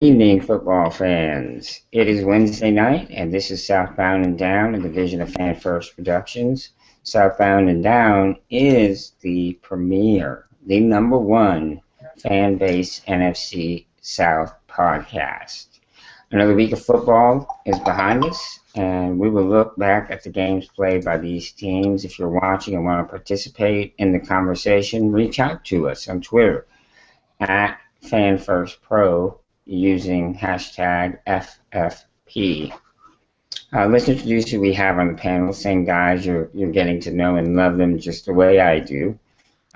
Evening, football fans. It is Wednesday night, and this is Southbound and Down, a division of Fan First Productions. Southbound and Down is the premier, the number one fan base NFC South podcast. Another week of football is behind us, and we will look back at the games played by these teams. If you're watching and want to participate in the conversation, reach out to us on Twitter at FanFirstPro using hashtag FFP. Let's introduce who we have on the panel. Same guys, you're getting to know and love them just the way I do.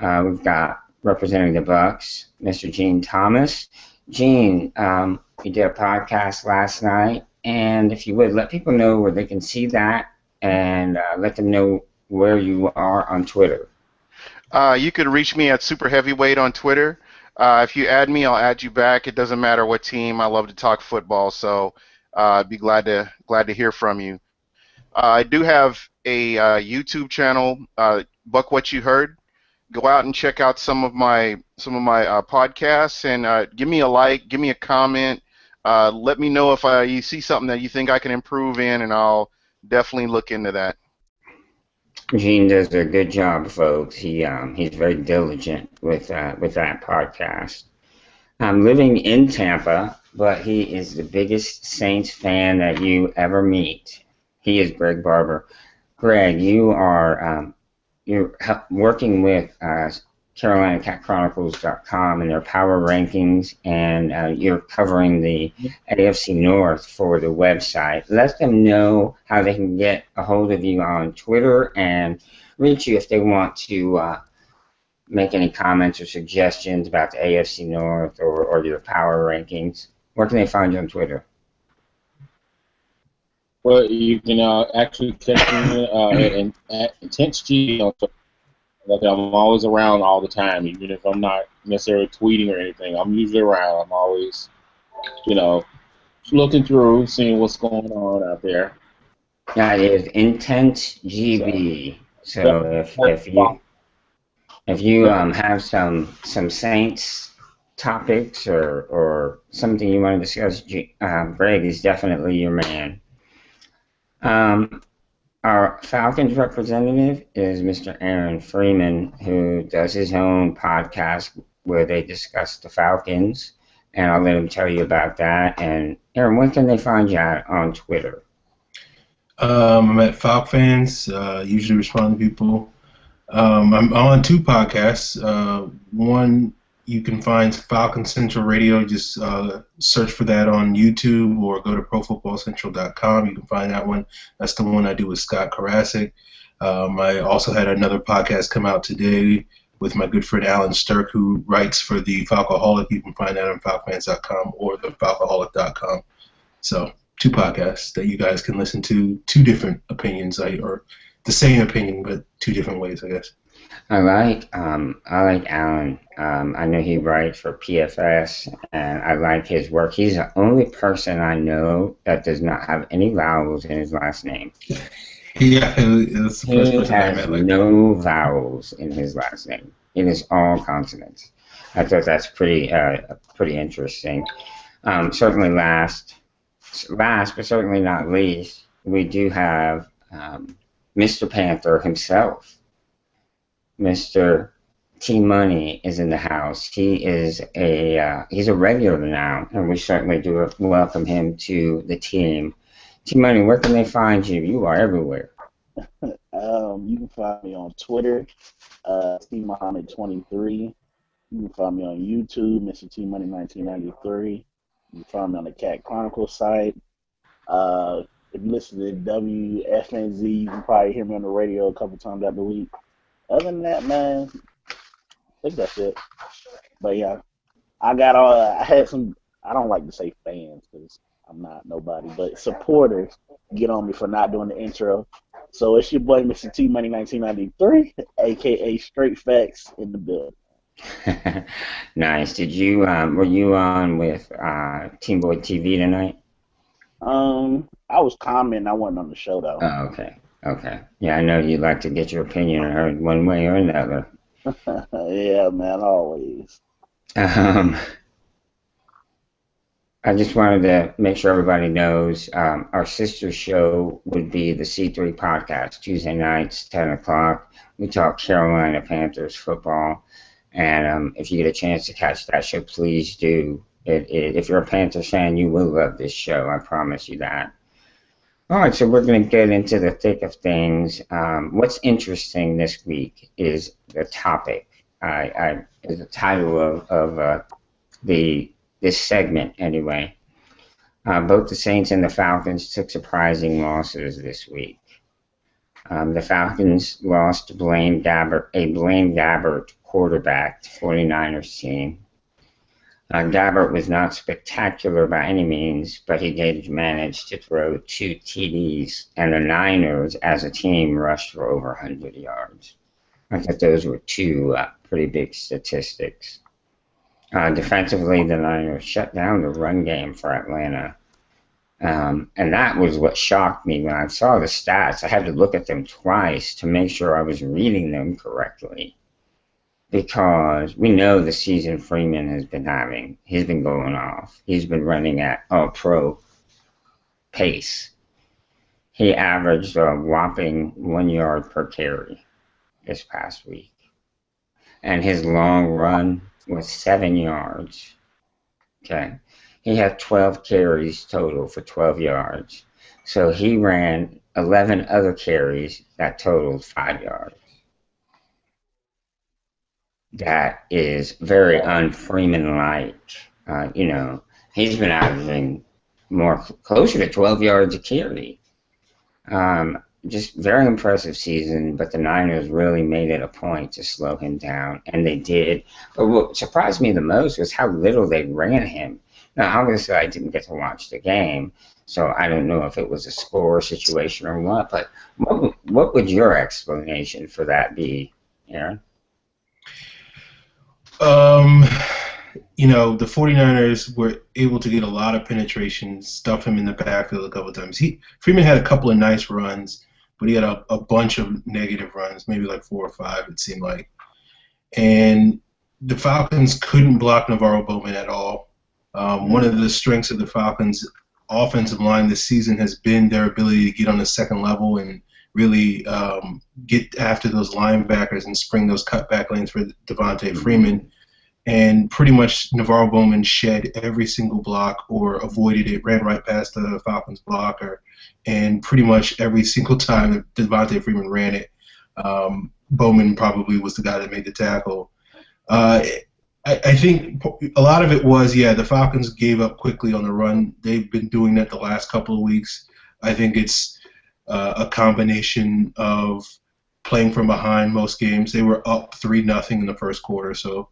We've got representing the Bucks, Mr. Gene Thomas. Gene, we did a podcast last night, and if you would, let people know where they can see that and let them know where you are on Twitter. You could reach me at Super Heavyweight on Twitter. If you add me, I'll add you back. It doesn't matter what team. I love to talk football, so I'd be glad to hear from you. I do have a YouTube channel, Buck What You Heard. Go out and check out some of my podcasts and give me a like, give me a comment. Let me know if you see something that you think I can improve in, and I'll definitely look into that. Gene does a good job, folks. He's very diligent with that podcast. I'm living in Tampa, but he is the biggest Saints fan that you ever meet. He is Greg Barber. Greg, you are you're working with CarolinaCatChronicles.com and their power rankings, and you're covering the AFC North for the website. Let them know how they can get a hold of you on Twitter and reach you if they want to make any comments or suggestions about the AFC North or your power rankings. Where can they find you on Twitter? Well, you can actually catch me at IntenseG on Twitter. Like, I'm always around all the time, even if I'm not necessarily tweeting or anything. I'm usually around. I'm always, looking through, seeing what's going on out there. That is IntenseGB. So if you have some Saints topics or something you want to discuss, Greg is definitely your man. Our Falcons representative is Mr. Aaron Freeman, who does his own podcast where they discuss the Falcons, and I'll let him tell you about that. And Aaron, when can they find you on Twitter? I'm at FalcFans, usually respond to people. I'm on two podcasts. One, you can find Falcon Central Radio. Just search for that on YouTube or go to ProFootballCentral.com. You can find that one. That's the one I do with Scott Karasik. I also had another podcast come out today with my good friend Alan Stirk, who writes for the Falcoholic. You can find that on FalcFans.com or the Falcoholic.com. So two podcasts that you guys can listen to, two different opinions, or the same opinion, but two different ways, I guess. I like Alan. I know he writes for PFS, and I like his work. He's the only person I know that does not have any vowels in his last name. Yeah, that's the first person I met. He has no vowels in his last name. It is all consonants. I thought that's pretty interesting. Certainly last, but certainly not least, we do have Mr. Panther himself. Mr. T Money is in the house. He's a regular now, and we certainly do welcome him to the team. T Money, where can they find you? You are everywhere. You can find me on Twitter, Steve Muhammad 23. You can find me on YouTube, Mr. T Money 1993. You can find me on the Cat Chronicles site. If you listen to WFNZ, you can probably hear me on the radio a couple times out the week. Other than that, man, I think that's it. But yeah, I had some, I don't like to say fans because I'm not nobody, but supporters get on me for not doing the intro. So it's your boy, Mr. T Money 1993, aka Straight Facts in the building. Nice. Were you on with Team Boy TV tonight? I was commenting. I wasn't on the show though. Oh, okay. Yeah, I know you'd like to get your opinion heard one way or another. Yeah, man, always. I just wanted to make sure everybody knows our sister show would be the C3 podcast, Tuesday nights, 10 o'clock. We talk Carolina Panthers football. And if you get a chance to catch that show, please do. If you're a Panthers fan, you will love this show. I promise you that. All right, so we're going to get into the thick of things. What's interesting this week is the topic. Is the title of this segment anyway. Both the Saints and the Falcons took surprising losses this week. The Falcons lost to Blaine Gabbert quarterback, the 49ers team. Gabbert was not spectacular by any means, but he did manage to throw 2 TDs, and the Niners, as a team, rushed for over 100 yards. I thought those were 2 pretty big statistics. Defensively, the Niners shut down the run game for Atlanta. And that was what shocked me when I saw the stats. I had to look at them twice to make sure I was reading them correctly. Because we know the season Freeman has been having. He's been going off. He's been running at all-pro pace. He averaged a whopping 1 yard per carry this past week. And his long run was 7 yards. Okay. He had 12 carries total for 12 yards. So he ran 11 other carries that totaled 5 yards. That is very un-Freeman-like. He's been averaging closer to 12 yards a carry. Just very impressive season, but the Niners really made it a point to slow him down, and they did. But what surprised me the most was how little they ran him. Now, obviously, I didn't get to watch the game, so I don't know if it was a score situation or what, but what would your explanation for that be, Aaron? The 49ers were able to get a lot of penetration, stuff him in the backfield a couple of times. Freeman had a couple of nice runs, but he had a bunch of negative runs, maybe like 4 or 5, it seemed like. And the Falcons couldn't block Navarro Bowman at all. One of the strengths of the Falcons' offensive line this season has been their ability to get on the second level and really get after those linebackers and spring those cutback lanes for Devontae Freeman. And pretty much Navarro Bowman shed every single block or avoided it, ran right past the Falcons blocker, and pretty much every single time that Devontae Freeman ran it, Bowman probably was the guy that made the tackle. I think a lot of it was, the Falcons gave up quickly on the run. They've been doing that the last couple of weeks. I think it's a combination of playing from behind most games. They were up 3-0 in the first quarter, so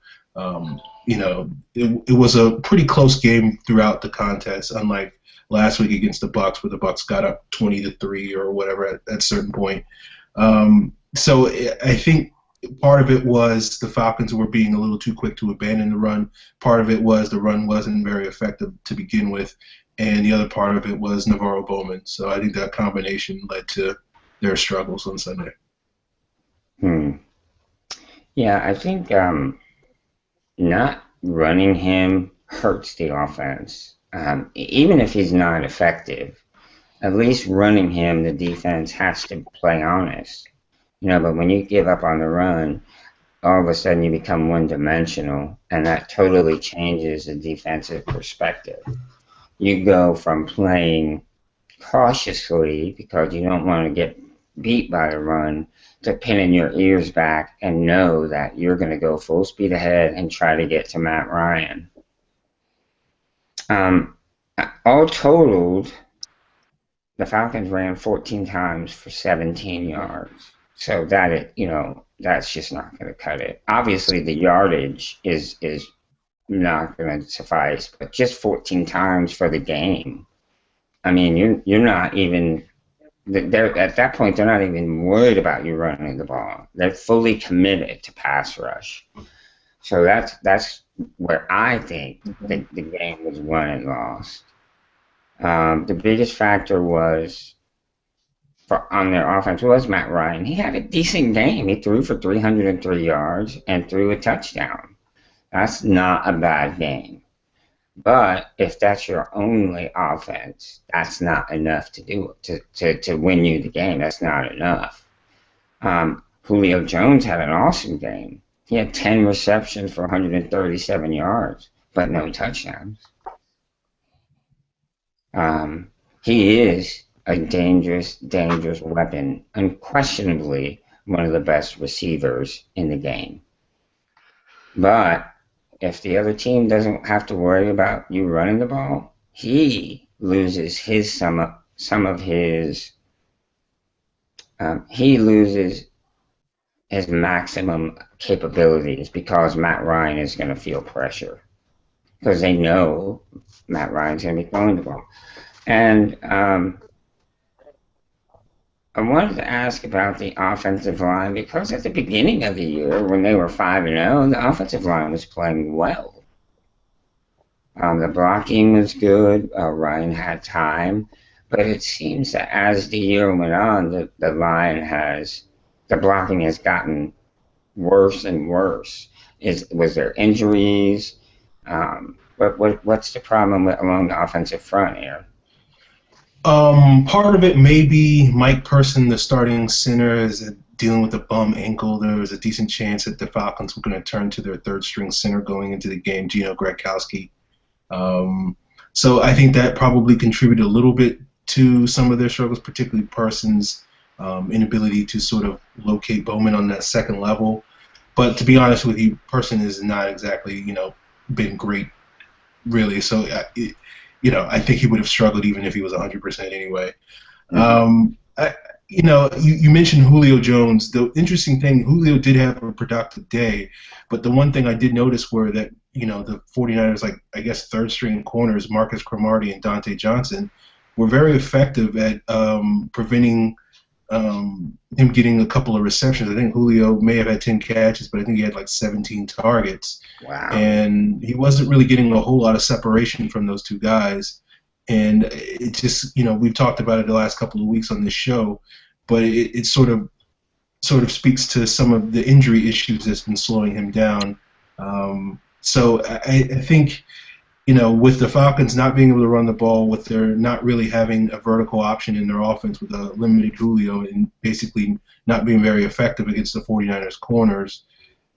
it was a pretty close game throughout the contest, unlike last week against the Bucs, where the Bucs got up 20-3 or whatever at a certain point. So I think part of it was the Falcons were being a little too quick to abandon the run. Part of it was the run wasn't very effective to begin with, and the other part of it was Navarro Bowman. So I think that combination led to their struggles on Sunday. Yeah, I think not running him hurts the offense. Even if he's not effective, at least running him, the defense has to play honest. But when you give up on the run, all of a sudden you become one-dimensional, and that totally changes the defensive perspective. You go from playing cautiously because you don't want to get beat by the run to pinning your ears back and know that you're going to go full speed ahead and try to get to Matt Ryan. All totaled, the Falcons ran 14 times for 17 yards. So that's just not going to cut it. Obviously, the yardage is not going to suffice, but just 14 times for the game. I mean, you're not even. At that point, they're not even worried about you running the ball. They're fully committed to pass rush. So that's where I think the game was won and lost. The biggest factor was on their offense was Matt Ryan. He had a decent game. He threw for 303 yards and threw a touchdown. That's not a bad game. But if that's your only offense, that's not enough to do to win you the game. That's not enough. Julio Jones had an awesome game. He had 10 receptions for 137 yards, but no touchdowns. He is a dangerous, dangerous weapon, unquestionably one of the best receivers in the game. But if the other team doesn't have to worry about you running the ball, he loses some of his he loses his maximum capabilities because Matt Ryan is going to feel pressure because they know Matt Ryan's going to be throwing the ball. And I wanted to ask about the offensive line because at the beginning of the year, when they were 5-0, the offensive line was playing well. The blocking was good. Ryan had time, but it seems that as the year went on, the blocking has gotten worse and worse. Was there injuries? What's the problem along the offensive front here? Part of it may be Mike Person, the starting center, is dealing with a bum ankle. There was a decent chance that the Falcons were going to turn to their third string center going into the game, Gino Gradkowski. So I think that probably contributed a little bit to some of their struggles, particularly Person's inability to sort of locate Bowman on that second level. But to be honest with you, Person is not exactly, been great, really. So, I think he would have struggled even if he was 100% anyway. You mentioned Julio Jones. The interesting thing, Julio did have a productive day, but the one thing I did notice were that, the 49ers, third string corners, Marcus Cromartie and Dante Johnson, were very effective at preventing him getting a couple of receptions. I think Julio may have had 10 catches, but I think he had 17 targets. Wow. And he wasn't really getting a whole lot of separation from those two guys. And it just, we've talked about it the last couple of weeks on this show, but it sort of speaks to some of the injury issues that's been slowing him down. So I think, with the Falcons not being able to run the ball, with their not really having a vertical option in their offense with a limited Julio and basically not being very effective against the 49ers corners,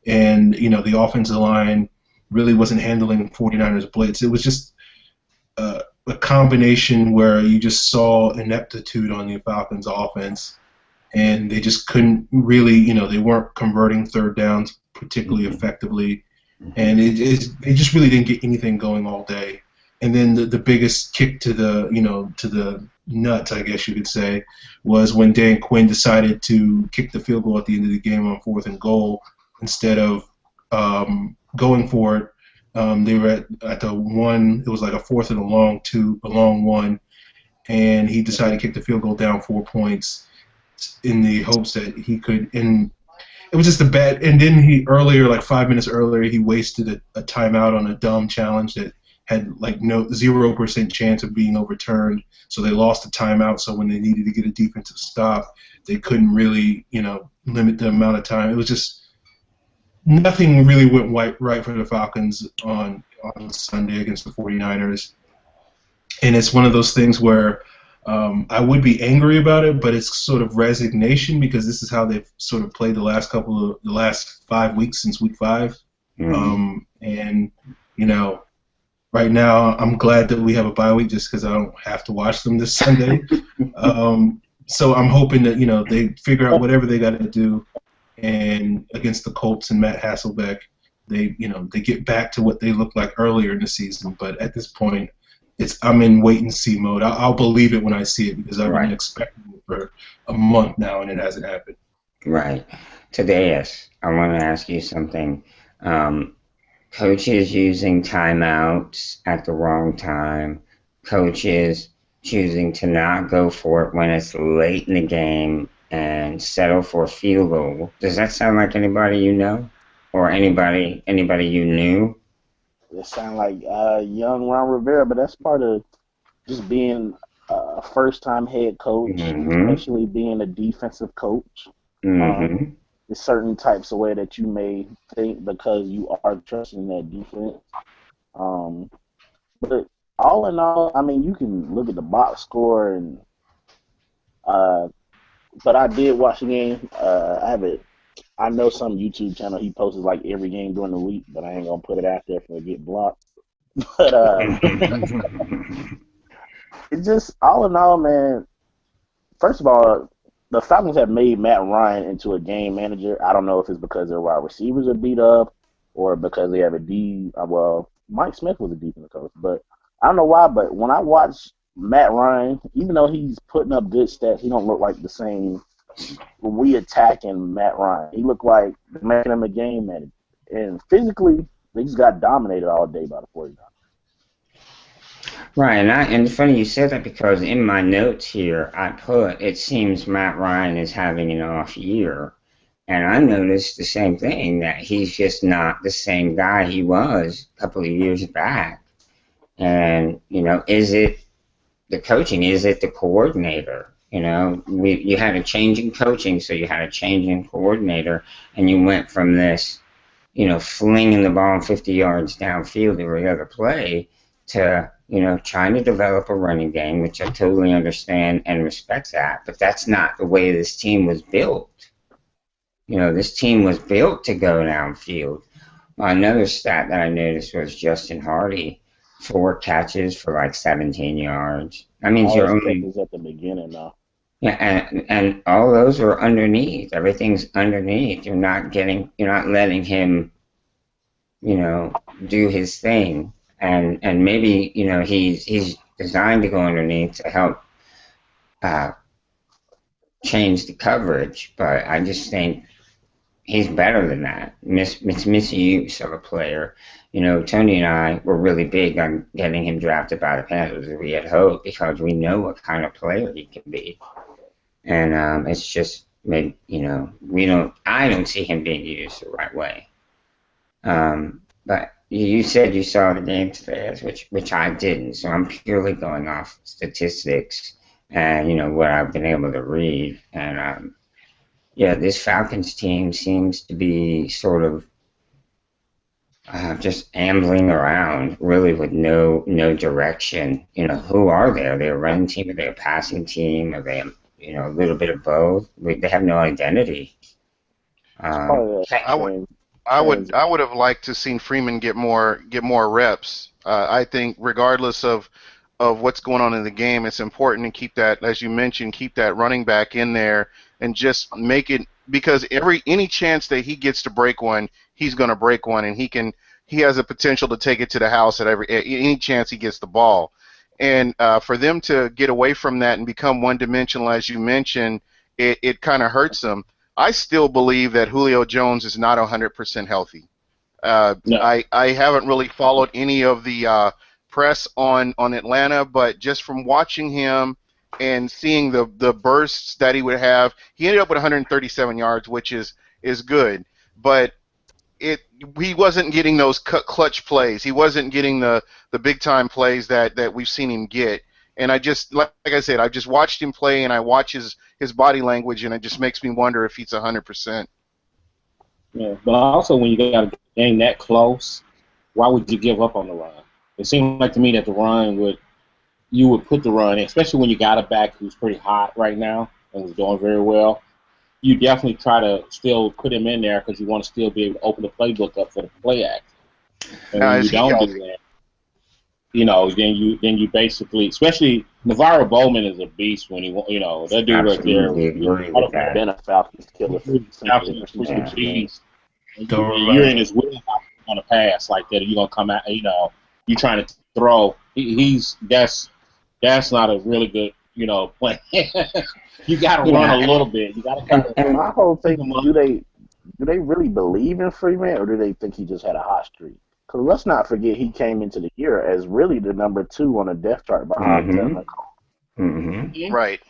and, the offensive line really wasn't handling 49ers blitz. It was just a combination where you just saw ineptitude on the Falcons offense, and they just couldn't really, they weren't converting third downs particularly effectively. And they just really didn't get anything going all day. And then the biggest kick to the nuts, I guess you could say, was when Dan Quinn decided to kick the field goal at the end of the game on 4th and goal instead of going for it. They were at the one. It was like a 4th and a long one, and he decided to kick the field goal down 4 points in the hopes that he could. And it was just a bad. And then 5 minutes earlier, he wasted a timeout on a dumb challenge that had 0% chance of being overturned. So they lost the timeout. So when they needed to get a defensive stop, they couldn't really, limit the amount of time. It was just nothing really went right for the Falcons on Sunday against the 49ers. And it's one of those things where I would be angry about it, but it's sort of resignation because this is how they've sort of played the last 5 weeks since week 5. And right now I'm glad that we have a bye week just because I don't have to watch them this Sunday. So I'm hoping that they figure out whatever they got to do, and against the Colts and Matt Hasselbeck, they get back to what they looked like earlier in the season. But at this point, I'm in wait and see mode. I'll believe it when I see it because I've been expecting it for a month now and it hasn't happened. Right. Today, I want to ask you something. Coaches using timeouts at the wrong time. Coaches choosing to not go for it when it's late in the game and settle for a field goal. Does that sound like anybody you know, or anybody you knew? It sounds like young Ron Rivera, but that's part of just being a first-time head coach, especially being a defensive coach. There's certain types of way that you may think because you are trusting that defense. But all in all, I mean, you can look at the box score and uh, but I did watch the game. I have it. I know some YouTube channel he posts like every game during the week, but I ain't gonna put it out there for it get blocked. But it's just all in all, man. First of all, the Falcons have made Matt Ryan into a game manager. I don't know if it's because their wide receivers are beat up or because they have a D. Well, Mike Smith was a defensive coach, but I don't know why. But when I watch Matt Ryan, even though he's putting up good stats, he don't look like the same. We attacking Matt Ryan. He looked like making him a game manager, and physically they just got dominated all day by the 49ers. Right, and it's funny you said that because in my notes here I put it seems Matt Ryan is having an off year, and I noticed the same thing that he's just not the same guy he was a couple of years back. And is it the coaching? Is it the coordinator? You had a change in coaching, so you had a change in coordinator, and you went from this, flinging the ball 50 yards downfield every other play to trying to develop a running game, which I totally understand and respect that, but that's not the way this team was built. This team was built to go downfield. Another stat that I noticed was Justin Hardy, 4 catches for like 17 yards. That means you're only at the beginning now. Yeah, and all those are underneath. Everything's underneath. You're not letting him, do his thing. And maybe he's designed to go underneath to help change the coverage, but I just think he's better than that. It's misuse of a player. Tony and I were really big on getting him drafted by the Panthers. We had hoped because we know what kind of player he can be, and it's just maybe I don't see him being used the right way. But you said you saw the game today, which I didn't, so I'm purely going off statistics and what I've been able to read. And this Falcons team seems to be sort of just ambling around, really with no direction. Who are they? Are they a running team? Are they a passing team? Are they a little bit of both? They have no identity. I would have liked to seen Freeman get more reps. I think regardless of what's going on in the game, it's important to keep that, as you mentioned, keep that running back in there and just make it, because any chance that he gets to break one, he's going to break one, and he has a potential to take it to the house at any chance he gets the ball. And for them to get away from that and become one-dimensional, as you mentioned, it kind of hurts them. I still believe that Julio Jones is not 100% healthy. No. I haven't really followed any of the press on Atlanta, but just from watching him and seeing the bursts that he would have, he ended up with 137 yards, which is good. But he wasn't getting those clutch plays. He wasn't getting the big-time plays that we've seen him get. And I just, like I said, I've just watched him play, and I watch his body language, and it just makes me wonder if he's 100%. Yeah, but also when you got a game that close, why would you give up on the run? It seemed like to me that you would put the run, especially when you got a back who's pretty hot right now and is doing very well. You definitely try to still put him in there because you want to still be able to open the playbook up for the play act. And when you don't do that, then you basically, especially Navarro Bowman is a beast when that dude right there. Been a Falcons killer. You're in his wheelhouse on a pass like that. You're gonna come out. You're trying to throw. That's not a really good plan. You got to run a little bit. You got to. And my whole thing, do they really believe in Freeman, or do they think he just had a hot streak? Because let's not forget he came into the year as really the number 2 on the depth chart behind Devin Cole. Right.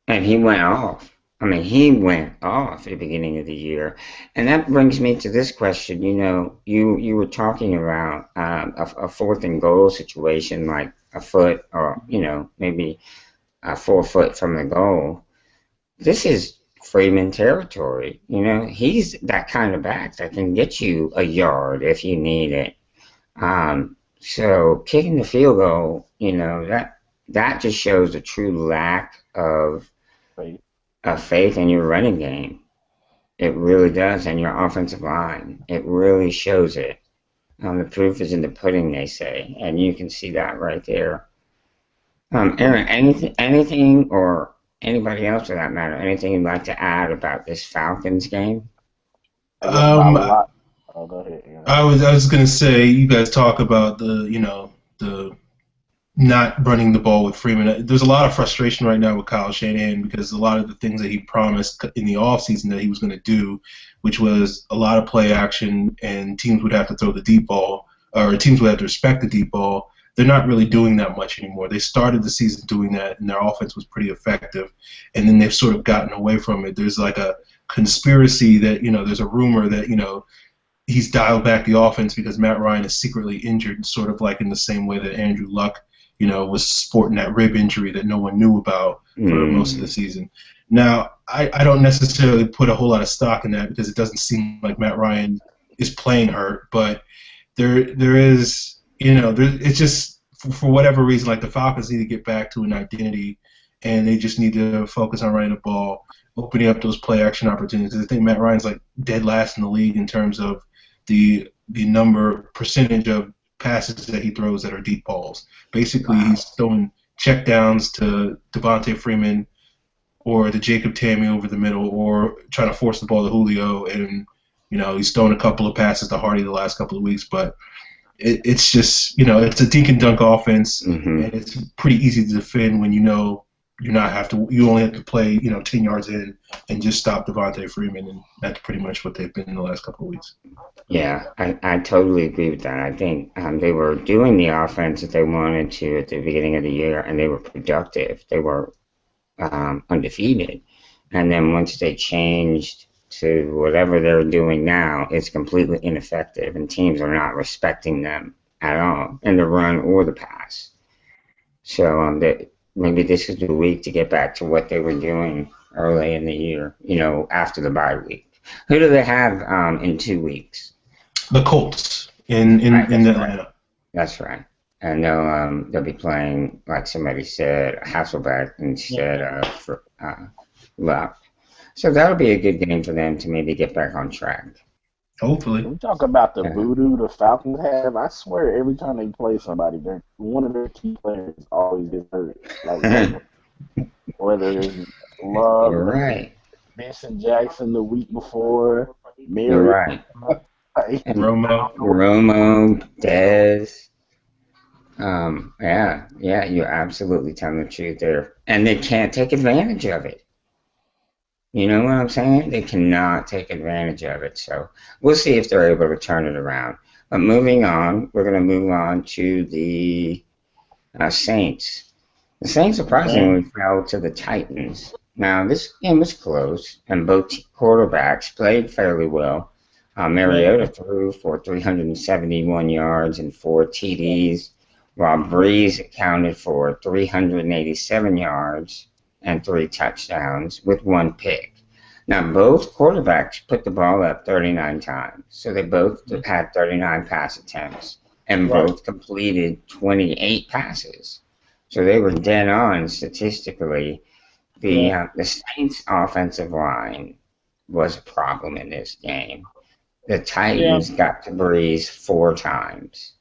And he went off. He went off at the beginning of the year. And that brings me to this question. You were talking about a 4th and goal situation, like a foot or, maybe 4 foot from the goal. This is Freeman territory. He's that kind of back that can get you a yard if you need it. So kicking the field goal, that just shows a true lack Faith. of faith in your running game. It really does, and your offensive line. It really shows it. The proof is in the pudding, they say, and you can see that right there. Aaron, anything, or anybody else for that matter, anything you'd like to add about this Falcons game? Yeah, my Um, lot. Oh, go ahead, Aaron. I was gonna say, you guys talk about the not running the ball with Freeman. There's a lot of frustration right now with Kyle Shanahan because a lot of the things that he promised in the offseason that he was going to do, which was a lot of play action and teams would have to throw the deep ball, or teams would have to respect the deep ball. They're not really doing that much anymore. They started the season doing that, and their offense was pretty effective, and then they've sort of gotten away from it. There's like a conspiracy that, there's a rumor that, he's dialed back the offense because Matt Ryan is secretly injured, sort of like in the same way that Andrew Luck was sporting that rib injury that no one knew about for most of the season. Now, I don't necessarily put a whole lot of stock in that because it doesn't seem like Matt Ryan is playing hurt, but there is, it's just for whatever reason, like the Falcons need to get back to an identity, and they just need to focus on running the ball, opening up those play action opportunities. I think Matt Ryan's like dead last in the league in terms of the percentage of passes that he throws that are deep balls. Basically, he's throwing check downs to Devontae Freeman or to Jacob Tamme over the middle, or trying to force the ball to Julio, and he's thrown a couple of passes to Hardy the last couple of weeks. But it's just it's a dink and dunk offense, and it's pretty easy to defend when you only have to play 10 yards in and just stop Devontae Freeman, and that's pretty much what they've been in the last couple of weeks. Yeah, I totally agree with that. I think they were doing the offense that they wanted to at the beginning of the year, and they were productive. They were undefeated. And then once they changed to whatever they're doing now, it's completely ineffective, and teams are not respecting them at all in the run or the pass. So maybe this is the week to get back to what they were doing early in the year, after the bye week. Who do they have in 2 weeks? The Colts in Atlanta. That's right. And they'll be playing, like somebody said, Hasselbeck instead of Luck. So that'll be a good game for them to maybe get back on track. Hopefully. We talk about the voodoo the Falcons have. I swear, every time they play somebody, one of their key players always gets hurt. Like whether it's Love, You're right. Vincent Jackson the week before, Mary. You're right. And Romo, Dez. Yeah, you're absolutely telling the truth there. And they can't take advantage of it. You know what I'm saying? They cannot take advantage of it. So we'll see if they're able to turn it around. But moving on, we're going to move on to the Saints. The Saints surprisingly fell to the Titans. Now, this game was close, and both quarterbacks played fairly well. Mariota threw for 371 yards and 4 TDs, while Breeze accounted for 387 yards and 3 touchdowns with 1 pick. Now, both quarterbacks put the ball up 39 times, so they both had 39 pass attempts, and both completed 28 passes. So they were dead on statistically. The Saints' offensive line was a problem in this game. The Titans got to Breeze 4 times.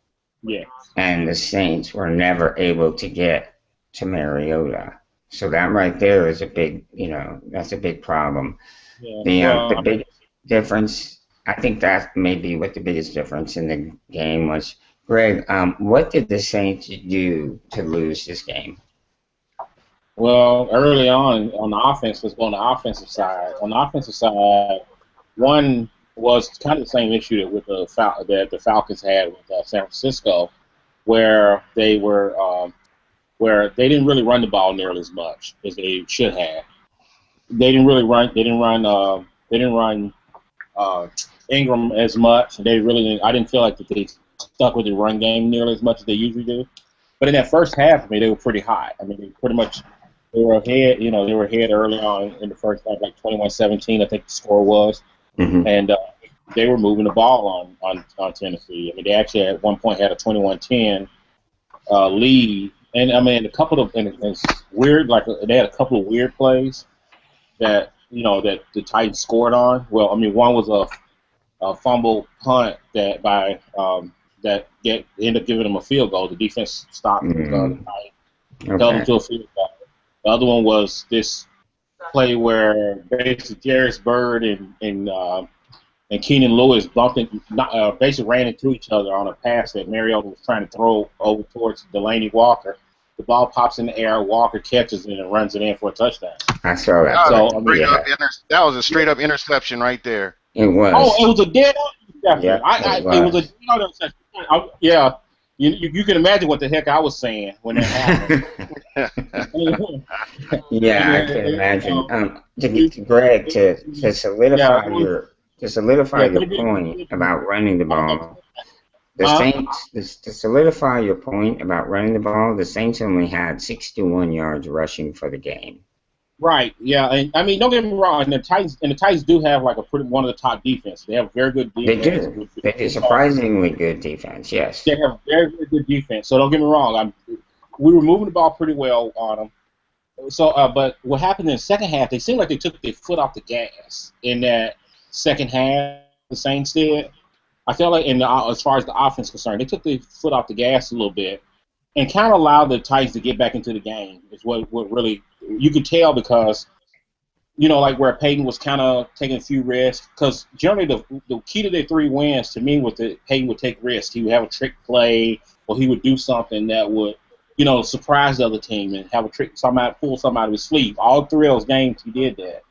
Yeah. And the Saints were never able to get to Mariota. So that right there is a big, that's a big problem. Yeah. The big difference, I think that may be what the biggest difference in the game was. Greg, what did the Saints do to lose this game? Well, early on the offense, let's go on the offensive side. On the offensive side, one was kind of the same issue that the Falcons had with San Francisco, where they didn't really run the ball nearly as much as they should have. They didn't run Ingram as much. I didn't feel like that they stuck with the run game nearly as much as they usually do. But in that first half, they were pretty hot. They were ahead. They were ahead early on in the first half, like 21-17, I think the score was. Mm-hmm. And they were moving the ball on Tennessee. I mean, they actually at one point had a 21-10 lead, and I mean, and it's weird. Like they had a couple of weird plays that that the Titans scored on. Well, I mean, one was a fumble punt that ended up giving them a field goal. The defense stopped the Titans, held them to a field goal. The other one was this play where basically Jarris Bird and Keenan Lewis basically ran into each other on a pass that Mariota was trying to throw over towards Delaney Walker. The ball pops in the air, Walker catches it and runs it in for a touchdown. I saw that. That was a straight up interception right there. It was. Oh, it was a dead interception. Yeah, it was a dead interception. Yeah. You can imagine what the heck I was saying when that happened. Yeah, I can imagine. Greg, to solidify your point about running the ball, the Saints, to solidify your point about running the ball, the Saints only had 61 yards rushing for the game. Right. Yeah. And I mean, don't get me wrong. The Titans do have like one of the top defense. They have very good defense. They do surprisingly good defense. Yes. They have very, very good defense. So don't get me wrong. We were moving the ball pretty well on them. So, but what happened in the second half? They seemed like they took their foot off the gas in that second half. The Saints did. I felt like, as far as the offense is concerned, they took their foot off the gas a little bit and kind of allowed the Titans to get back into the game. Is what really you could tell because, like where Peyton was kind of taking a few risks. Because generally the key to their 3 wins to me was that Peyton would take risks. He would have a trick play or he would do something that would, surprise the other team and have a trick, pull something out of his sleeve. All 3 of those games he did that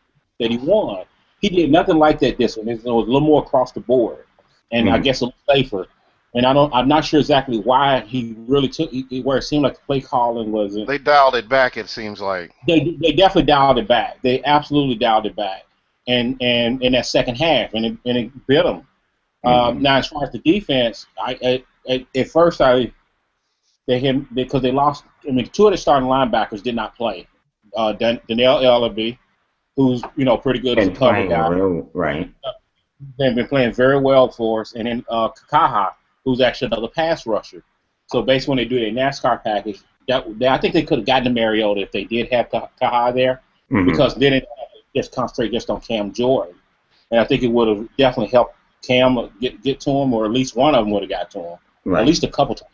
he won. He did nothing like that this one. It was a little more across the board. And I guess a little safer. And I'm not sure exactly why he really took where it seemed like the play calling wasn't. They dialed it back. It seems like they definitely dialed it back. They absolutely dialed it back, and in that second half, and it bit them. Now as far as the defense, at first because they lost. I mean, 2 of the starting linebackers did not play. Danielle Ellaby, who's pretty good as a cover guy, right? They've been playing very well for us, and then Kakaha, who's actually another pass rusher. So basically when they do their NASCAR package, I think they could have gotten to Mariota if they did have Kaha there, because then it just concentrate just on Cam Jordan. And I think it would have definitely helped Cam get to him, or at least one of them would have got to him, at least a couple times.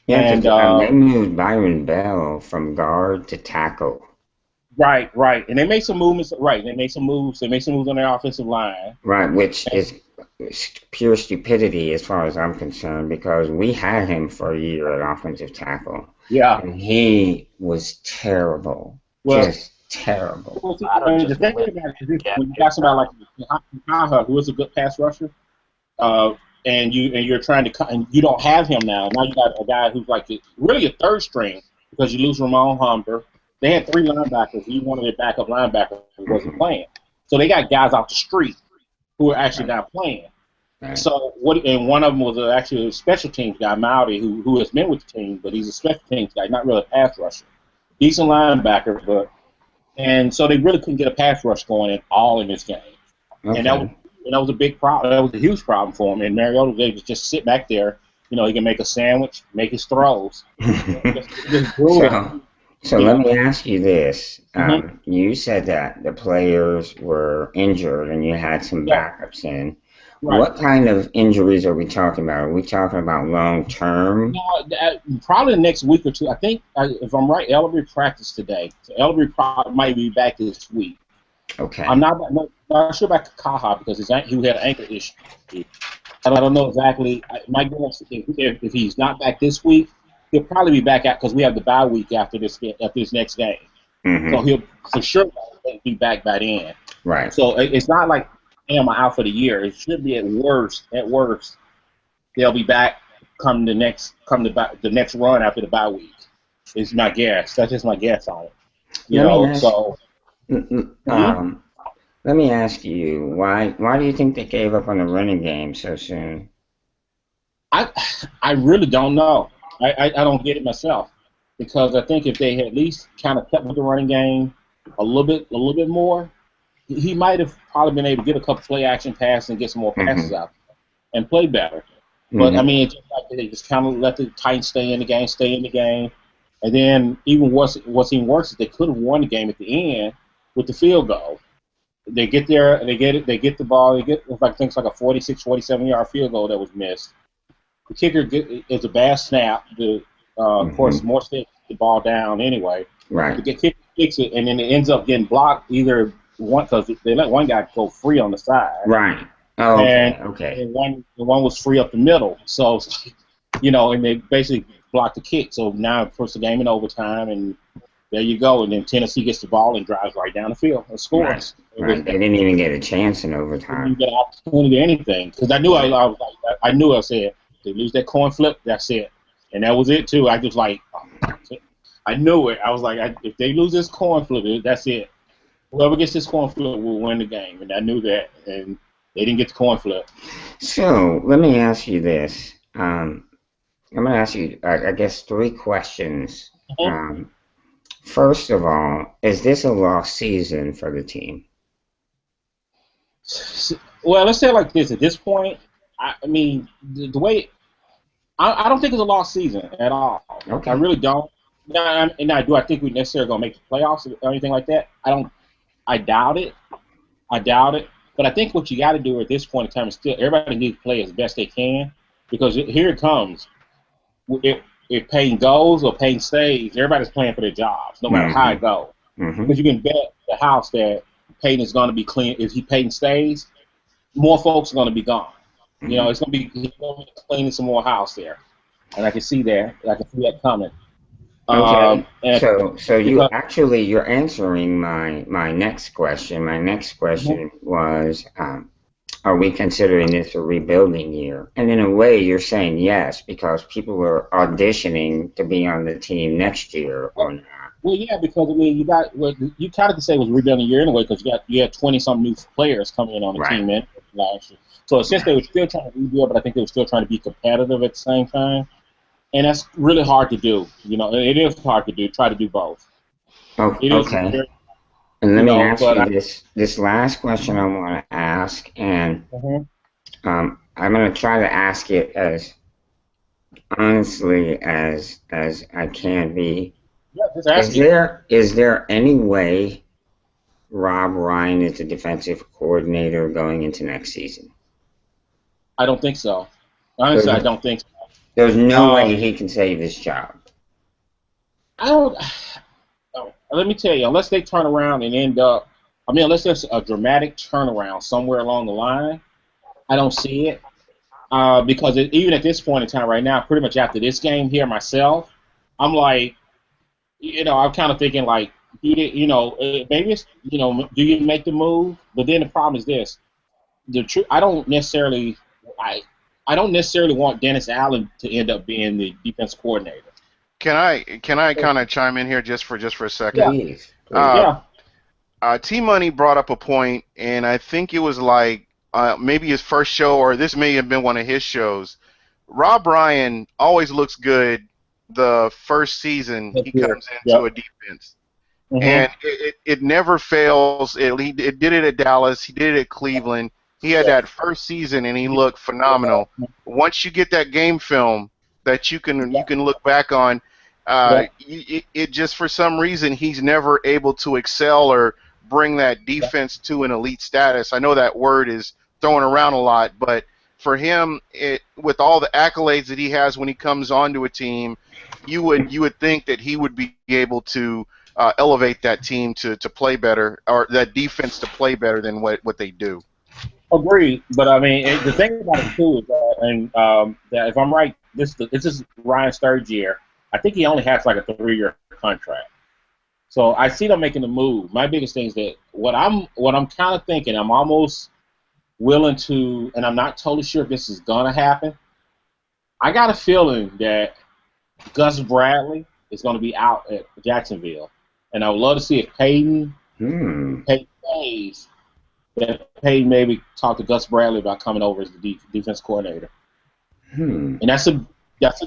Yeah, and they moved Byron Bell from guard to tackle. Right, and they made some movements. Right, they made some moves. They made some moves on their offensive line. Right, which is pure stupidity as far as I'm concerned, because we had him for a year at offensive tackle. Yeah, and he was terrible, just terrible. The thing about it is, when you got somebody like Kaha, who is a good pass rusher, and you're trying to, and you don't have him now. Now you got a guy who's like really a third string because you lose Ramon Humber. They had 3 linebackers. He wanted their backup linebacker who wasn't playing. So they got guys off the street who are actually not playing. Right. So and one of them was actually a special teams guy, Maudie, who has been with the team, but he's a special teams guy, not really a pass rusher. Decent linebacker, and so they really couldn't get a pass rush going at all in this game. Okay. And that was a big problem. That was a huge problem for him. And Mariota was able to just sit back there. He can make a sandwich, make his throws. So let me ask you this. You said that the players were injured and you had some backups in. Right. What kind of injuries are we talking about? Are we talking about long-term? No, probably the next week or two. I think, if I'm right, Ellaby practiced today. So Ellaby might be back this week. Okay. I'm not sure about Kaha because he had an ankle issue. I don't know exactly. My guess, if he's not back this week, he'll probably be back out because we have the bye week after this next game. So he'll for sure be back by then. Right. So it's not like I'm out for the year. It should be at worst they'll be back come the next run after the bye week. Is my guess. That's just my guess on it. Let me ask you, why do you think they gave up on the running game so soon? I really don't know. I don't get it myself, because I think if they had at least kind of kept with the running game a little bit more, he might have probably been able to get a couple play action passes and get some more passes out and play better. But I mean, it's just like they just kind of let the Titans stay in the game, and then even what's even worse is they could have won the game at the end with the field goal. They get there, and they get the ball, I think it's like a 46, 47-yard field goal that was missed. The kicker is a bad snap. Of course, more sticks the ball down anyway. Right. The kicker kicks it, and then it ends up getting blocked either one because they let one guy go free on the side. Right. Oh, okay. And one was free up the middle. So, and they basically blocked the kick. So now it puts the game in overtime, and there you go. And then Tennessee gets the ball and drives right down the field and scores. Right. They didn't even get a chance in overtime. They didn't get an opportunity or anything. Because I knew I said, they lose that coin flip, that's it. And that was it, too. I just I knew it. I was like, if they lose this coin flip, that's it. Whoever gets this coin flip will win the game. And I knew that. And they didn't get the coin flip. So let me ask you this. I'm going to ask you, I guess, 3 questions. First of all, is this a lost season for the team? Well, let's say it like this. At this point, I mean, the way I don't think it's a lost season at all. Okay. I really don't. Now, do I think we're necessarily going to make the playoffs or anything like that? I doubt it. But I think what you got to do at this point in time is still everybody needs to play as best they can because here it comes. If Payton goes or Payton stays, everybody's playing for their jobs, no matter how it goes. Because you can bet the house that Payton is going to be clean. If Payton stays, more folks are going to be gone. It's going to be cleaning some more house there, and I can see that. I can see that coming. Okay. So you're answering my next question. My next question was, are we considering this a rebuilding year? And in a way, you're saying yes because people are auditioning to be on the team next year or not. Well, yeah, because I mean, you kind of could say it was a rebuilding year anyway because you had 20-some new players coming in on the team last year. So since they were still trying to rebuild, but I think they were still trying to be competitive at the same time. And that's really hard to do. It is hard to do. Try to do both. Okay. And let me ask you this last question I want to ask, and I'm going to try to ask it as honestly as I can be. Yeah, just ask Is there any way Rob Ryan is the defensive coordinator going into next season? I don't think so. Honestly, I don't think so. There's no way he can save his job. Let me tell you, unless they turn around and unless there's a dramatic turnaround somewhere along the line, I don't see it. Because even at this point in time right now, pretty much after this game here myself, I'm like, I'm kind of thinking like, maybe it's, do you make the move? But then the problem is this. I don't necessarily want Dennis Allen to end up being the defense coordinator. Can I kind of chime in here just for a second? Please. T-Money brought up a point, and I think it was like maybe his first show, or this may have been one of his shows. Rob Ryan always looks good the first season he comes into a defense. And it never fails. It did it at Dallas. He did it at Cleveland. He had that first season, and he looked phenomenal. Once you get that game film that you can look back on, it just for some reason he's never able to excel or bring that defense to an elite status. I know that word is thrown around a lot, but for him, with all the accolades that he has when he comes onto a team, you would think that he would be able to elevate that team to play better, or that defense to play better than what they do. Agreed, but I mean the thing about it too is that, that if I'm right, this is Ryan's third year. I think he only has like a 3-year contract. So I see them making the move. My biggest thing is that what I'm kind of thinking, I'm almost willing to, and I'm not totally sure if this is gonna happen. I got a feeling that Gus Bradley is going to be out at Jacksonville, and I would love to see if Payton stays, that Payton maybe talk to Gus Bradley about coming over as the defense coordinator. And that's a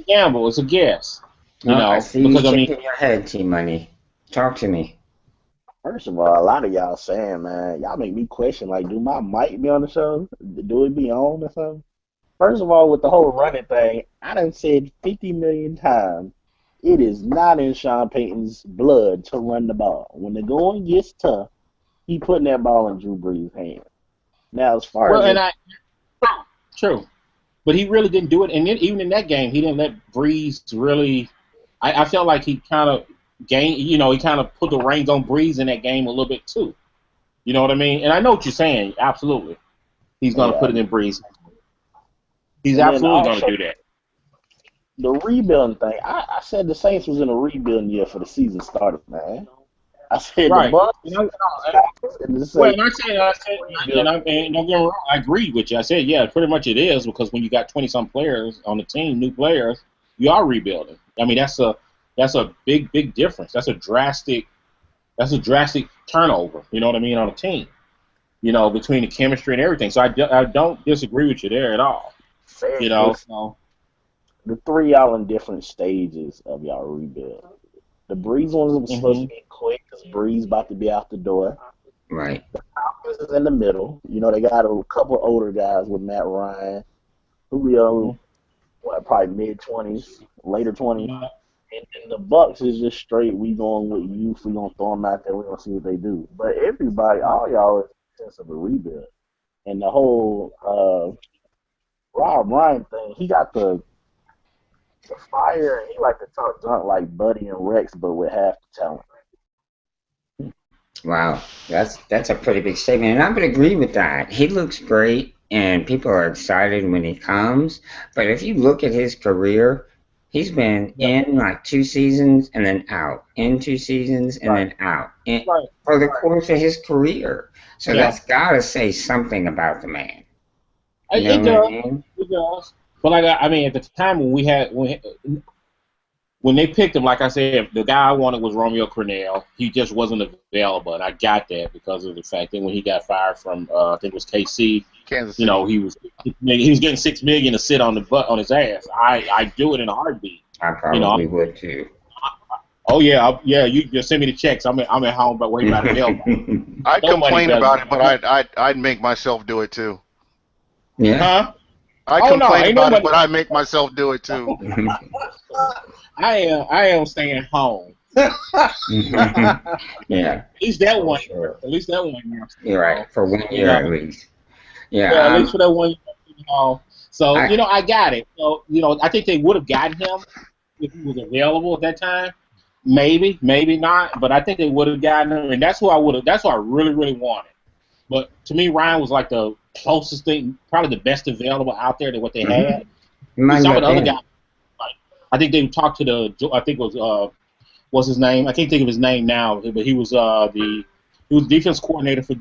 gamble. It's a guess. I see you shaking your head, T-Money. Talk to me. First of all, a lot of y'all saying, man, y'all make me question, like, do my mic be on the show? Do it be on or something? First of all, with the whole running thing, I done said 50 million times, it is not in Sean Payton's blood to run the ball. When the going gets tough, he putting that ball in Drew Brees' hand. Now, as far Well, as and true, but he really didn't do it. And then, even in that game, he didn't let Breeze really. I felt like he kind of gained. He kind of put the reins on Breeze in that game a little bit too. You know what I mean? And I know what you're saying. Absolutely, he's going to yeah, put it in Breeze. He's and then absolutely going to also do that. the rebuilding thing. I said the Saints was in a rebuilding year for the season started, man. I said the Right. Bucks You know, and the well, Saints and don't get me wrong, I agree with you. I said, yeah, pretty much it is, because when you got 20-some players on the team, new players, you are rebuilding. I mean, that's a big difference. That's a drastic turnover. You know what I mean, on a team. Between the chemistry and everything. So I don't disagree with you there at all. So the three y'all in different stages of y'all rebuild. The Breeze ones was supposed to be quick because Breeze about to be out the door. Right. Falcons is in the middle. They got a couple older guys with Matt Ryan, Julio, probably mid-20s, later 20s. And then the Bucks is just straight, we going with youth, we going to throw them out there, we going to see what they do. But everybody, all y'all is a sense of a rebuild. And the whole Rob Ryan thing, he got the fire, and he like to talk junk like Buddy and Rex, but with half the talent. Wow, that's a pretty big statement, and I would agree with that. He looks great, and people are excited when he comes. But if you look at his career, he's been in like 2 seasons and then out, in 2 seasons and then out, for the course of his career. So that's got to say something about the man. It does. But I mean, at the time when they picked him, like I said, the guy I wanted was Romeo Crennel. He just wasn't available, and I got that because of the fact that when he got fired from, I think it was KC, Kansas City. he was getting $6 million to sit on his ass. I do it in a heartbeat. I probably would too. Oh yeah, You just send me the checks. I'm at home, but worry about it. I'd complain about it, but I'd make myself do it too. Yeah. Huh? I complain about it, but I make myself do it too. I am staying home. Yeah. At least that 1 year. At least that 1 year. You're right. For 1 year at least. Yeah. At least for that 1 year. So I got it. So I think they would have gotten him if he was available at that time. Maybe not. But I think they would have gotten him, and that's who I would have. That's what I really, really wanted. But to me, Ryan was like the closest thing, probably the best available out there to what they had. Some of the other guys, I think they talked to I think it was, what's his name? I can't think of his name now, but he was he was defense coordinator for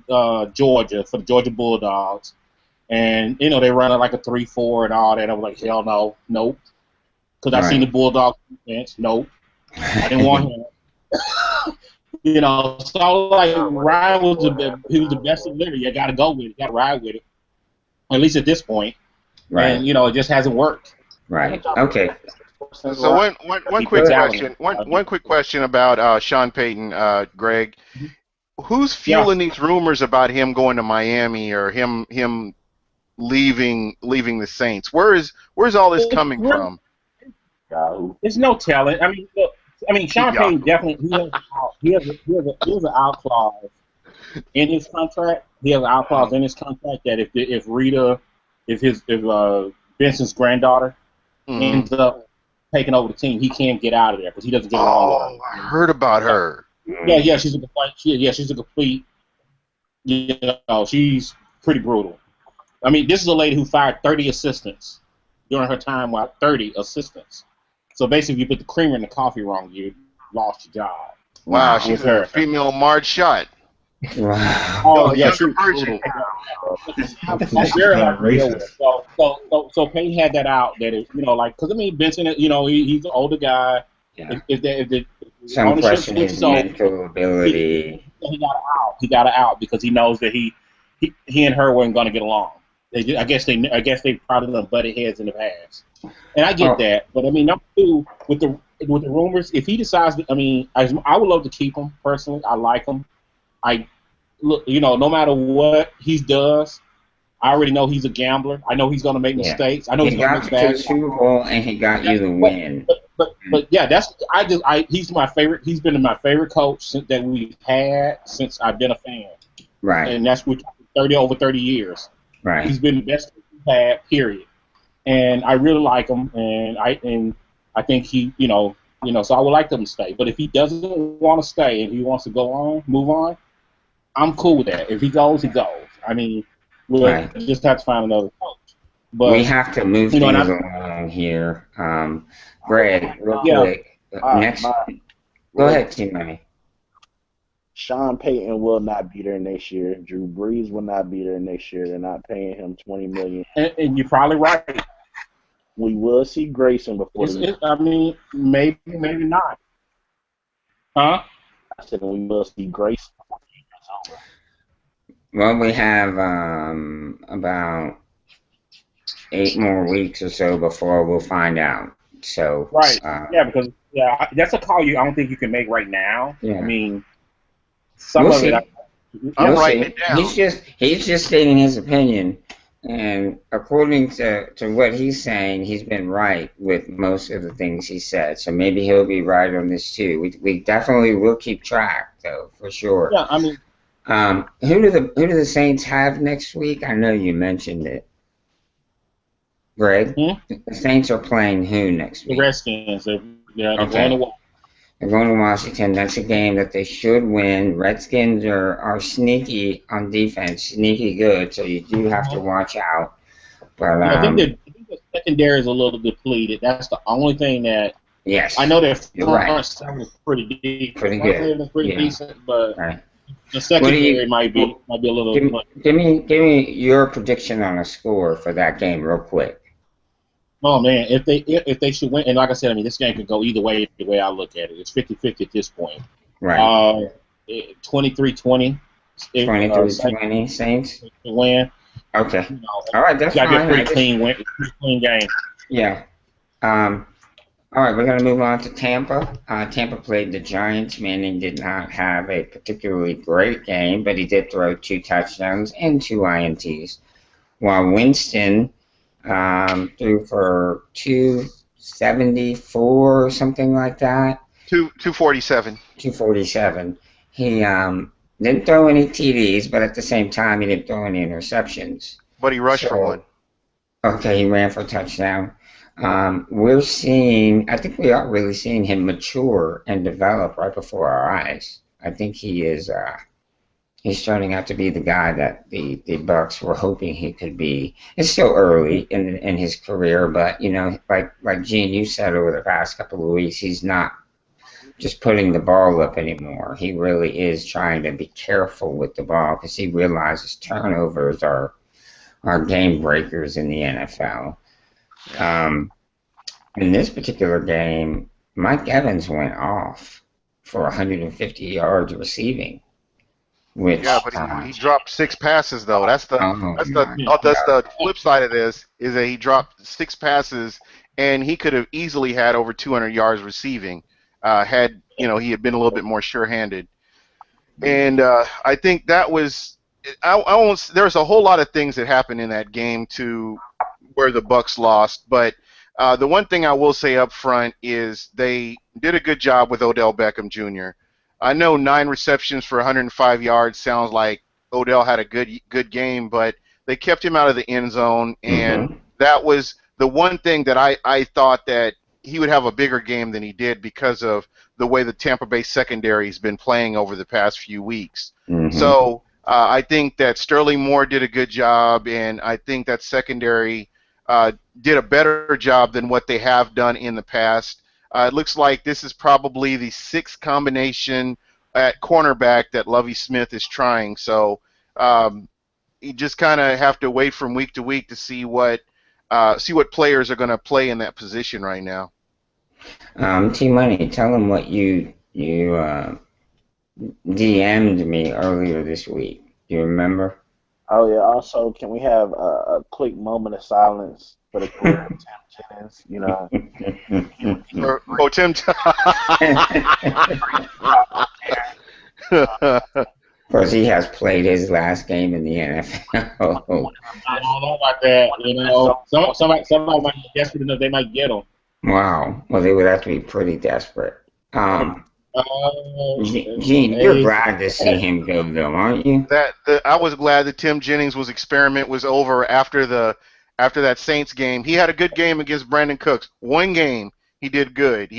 Georgia, for the Georgia Bulldogs. And, they run it like a 3-4 and all that. I was like, hell no, nope. Because I seen the Bulldogs defense, nope. I didn't want him. So like Ryan was the best of living. You got to go with it. You got to ride with it. At least at this point. Right. And it just hasn't worked. Right. Okay. So one quick question. One quick question about Sean Payton, Greg. Who's fueling these rumors about him going to Miami or him leaving the Saints? Where's all this coming from? There's no talent. I mean, look. Sean Payton definitely he has an out clause in his contract. He has an out clause in his contract that if Benson's granddaughter ends up taking over the team, he can't get out of there because he doesn't get along with her. I heard about her. Yeah, she's a complete. She's pretty brutal. I mean, this is a lady who fired 30 assistants during her time. 30 assistants. So basically, you put the creamer in the coffee wrong, you lost your job. Wow, she's a female Marge Shot. Wow. Oh, yeah, she's brutal. So Payne had that out that because Benson, he's an older guy. Yeah. If some question his mental ability. He got out because he knows that he and her weren't going to get along. I guess they probably done butted heads in the past. And I get that, but number two, with the rumors, if he decides, I would love to keep him personally. I like him. look, no matter what he does, I already know he's a gambler. I know he's going to make Yeah. mistakes. I know He he's going to got make you to the bad. Super Bowl and he got you the win. But yeah, he's my favorite. He's been my favorite coach that we've had since I've been a fan. Right. And that's over 30 years. Right. He's been the best we've had. Period. And I really like him, and I think he, so I would like him to stay. But if he doesn't want to stay and he wants to move on, I'm cool with that. If he goes, he goes. I mean, we'll just have to find another coach. But we have to move things along here. Greg, real quick. Next. Go ahead, T-Money. Sean Payton will not be there next year. Drew Brees will not be there next year. They're not paying him $20 million. And you're probably right. We will see Grayson before. I mean, maybe not. Huh? I said we will see Grayson before the year's over. Well, we have about 8 more weeks or so before we'll find out. So right, because that's a call I don't think you can make right now. Yeah. I mean, some of it. I'm writing it down. He's just stating his opinion, and according to what he's saying, he's been right with most of the things he said. So maybe he'll be right on this too. We definitely will keep track, though, for sure. Yeah, I mean. Who do the Saints have next week? I know you mentioned it. Greg? The Saints are playing who next week? The Redskins. They're going to Washington. That's a game that they should win. Redskins are sneaky on defense, sneaky good, so you do have to watch out. But I think the secondary is a little depleted. That's the only thing that. Yes. I know their front seven is pretty deep. Pretty good. It's pretty decent, but right. The secondary might be a little. Give me your prediction on a score for that game, real quick. Oh man, if they should win, and like I said, I mean this game could go either way. The way I look at it, it's 50-50 at this point. Right. 23-20. 23-20 Saints to win. Okay. All right, that's fine. Got a pretty clean game. Yeah. All right, we're going to move on to Tampa. Tampa played the Giants. Manning did not have a particularly great game, but he did throw 2 touchdowns and 2 INTs, while Winston threw for 274 or something like that. 247. 247. He didn't throw any TDs, but at the same time, he didn't throw any interceptions. But he rushed for one. Okay, he ran for a touchdown. I think we are really seeing him mature and develop right before our eyes. I think he is, he's turning out to be the guy that the Bucs were hoping he could be. It's still early in his career, but, like Gene, you said over the past couple of weeks, he's not just putting the ball up anymore. He really is trying to be careful with the ball because he realizes turnovers are game breakers in the NFL. In this particular game, Mike Evans went off for 150 yards receiving. Which, but he dropped 6 passes though. That's the flip side of this is that he dropped 6 passes and he could have easily had over 200 yards receiving had he had been a little bit more sure-handed. And I think that was there's a whole lot of things that happened in that game to where the Bucs lost, but the one thing I will say up front is they did a good job with Odell Beckham Jr. I know 9 receptions for 105 yards sounds like Odell had a good game, but they kept him out of the end zone, and that was the one thing that I thought that he would have a bigger game than he did because of the way the Tampa Bay secondary has been playing over the past few weeks. So I think that Sterling Moore did a good job, and I think that secondary did a better job than what they have done in the past. It looks like this is probably the 6th combination at cornerback that Lovie Smith is trying. So you just kind of have to wait from week to week to see what players are going to play in that position right now. T-Money, tell them what you DM'd me earlier this week. Do you remember? Oh, yeah. Also, can we have a quick moment of silence for the career of Tim Jennings? Tim. course, he has played his last game in the NFL. I don't know about that. You know, somebody might be desperate enough they might get him. Wow. Well, they would have to be pretty desperate. Gene, you're Hey, glad to see him go, though, aren't you? I was glad that Tim Jennings' experiment was over after that Saints game. He had a good game against Brandon Cooks. One game he did good.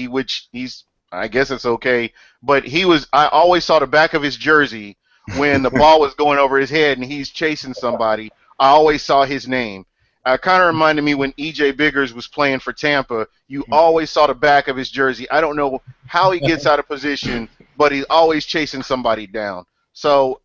I guess it's okay, but I always saw the back of his jersey when the ball was going over his head and he's chasing somebody. I always saw his name. Kind of reminded me when E.J. Biggers was playing for Tampa. You always saw the back of his jersey. I don't know how he gets out of position, but he's always chasing somebody down. So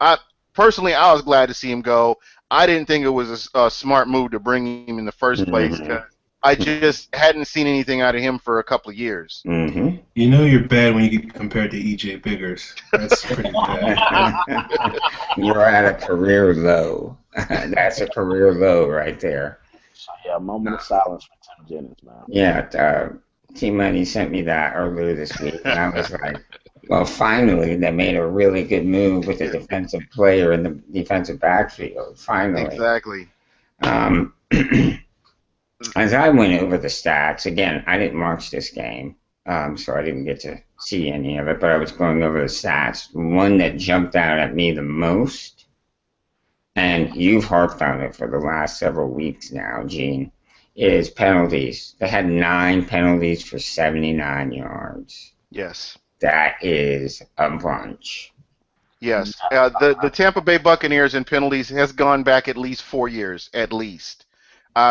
personally, I was glad to see him go. I didn't think it was a smart move to bring him in the first place because I just hadn't seen anything out of him for a couple of years. Mm-hmm. You know you're bad when you get compared to E.J. Biggers. That's pretty bad. You're at a career low. That's a career low right there. So, yeah, a moment of silence for Tim Jennings, man. Yeah, T-Money sent me that earlier this week, and I was like, well, finally, they made a really good move with a defensive player in the defensive backfield. Finally. Exactly. As I went over the stats, again, I didn't watch this game, so I didn't get to see any of it, but I was going over the stats. One that jumped out at me the most, and you've harped on it for the last several weeks now, Gene, is penalties. They had 9 penalties for 79 yards. Yes. That is a bunch. Yes. The Tampa Bay Buccaneers in penalties has gone back at least 4 years, at least.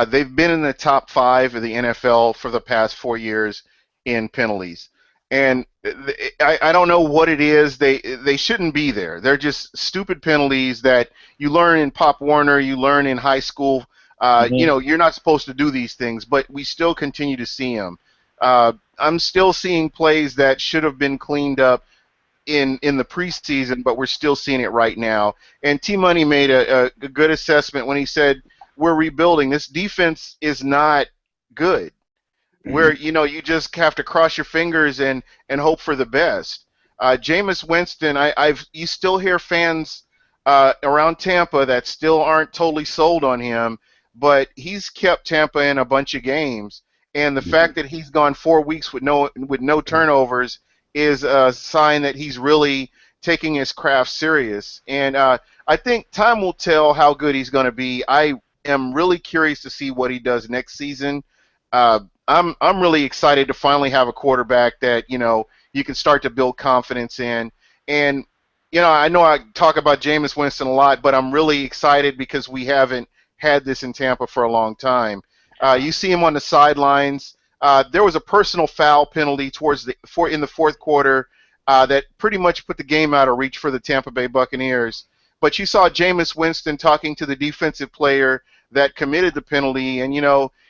They've been in the top 5 of the NFL for the past 4 years in penalties. And I don't know what it is. They shouldn't be there. They're just stupid penalties that you learn in Pop Warner, you learn in high school. You know, you're not supposed to do these things, but we still continue to see them. I'm still seeing plays that should have been cleaned up in the preseason, but we're still seeing it right now. And T-Money made a good assessment when he said, we're rebuilding. This defense is not good. Where you just have to cross your fingers and hope for the best. Jameis Winston, you still hear fans around Tampa that still aren't totally sold on him, but he's kept Tampa in a bunch of games, and the fact that he's gone 4 weeks with no turnovers is a sign that he's really taking his craft serious. And I think time will tell how good he's going to be. I am really curious to see what he does next season. I'm really excited to finally have a quarterback that you can start to build confidence in. And I know I talk about Jameis Winston a lot, but I'm really excited because we haven't had this in Tampa for a long time. You see him on the sidelines. There was a personal foul penalty in the fourth quarter that pretty much put the game out of reach for the Tampa Bay Buccaneers. But you saw Jameis Winston talking to the defensive player that committed the penalty, and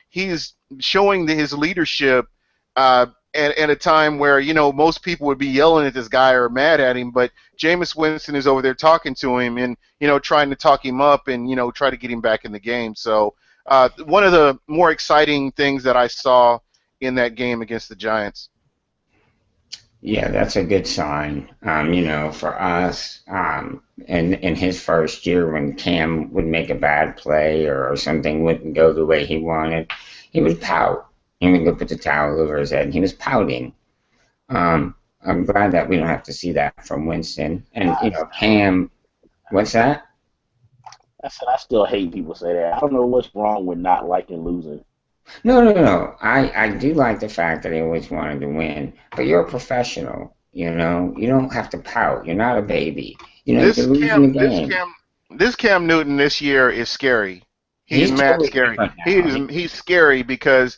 he's showing his leadership at a time where most people would be yelling at this guy or mad at him, but Jameis Winston is over there talking to him and trying to talk him up and try to get him back in the game. So one of the more exciting things that I saw in that game against the Giants. Yeah, that's a good sign. For us, in his first year when Cam would make a bad play or something wouldn't go the way he wanted, he would pout. He would go put the towel over his head, and he was pouting. I'm glad that we don't have to see that from Winston. And, Cam, what's that? I said I still hate people say that. I don't know what's wrong with not liking losing. No. I do like the fact that he always wanted to win, but you're a professional. You don't have to pout. You're not a baby. You're losing the game. This Cam Newton this year is scary. He's mad totally scary. different now. He's scary because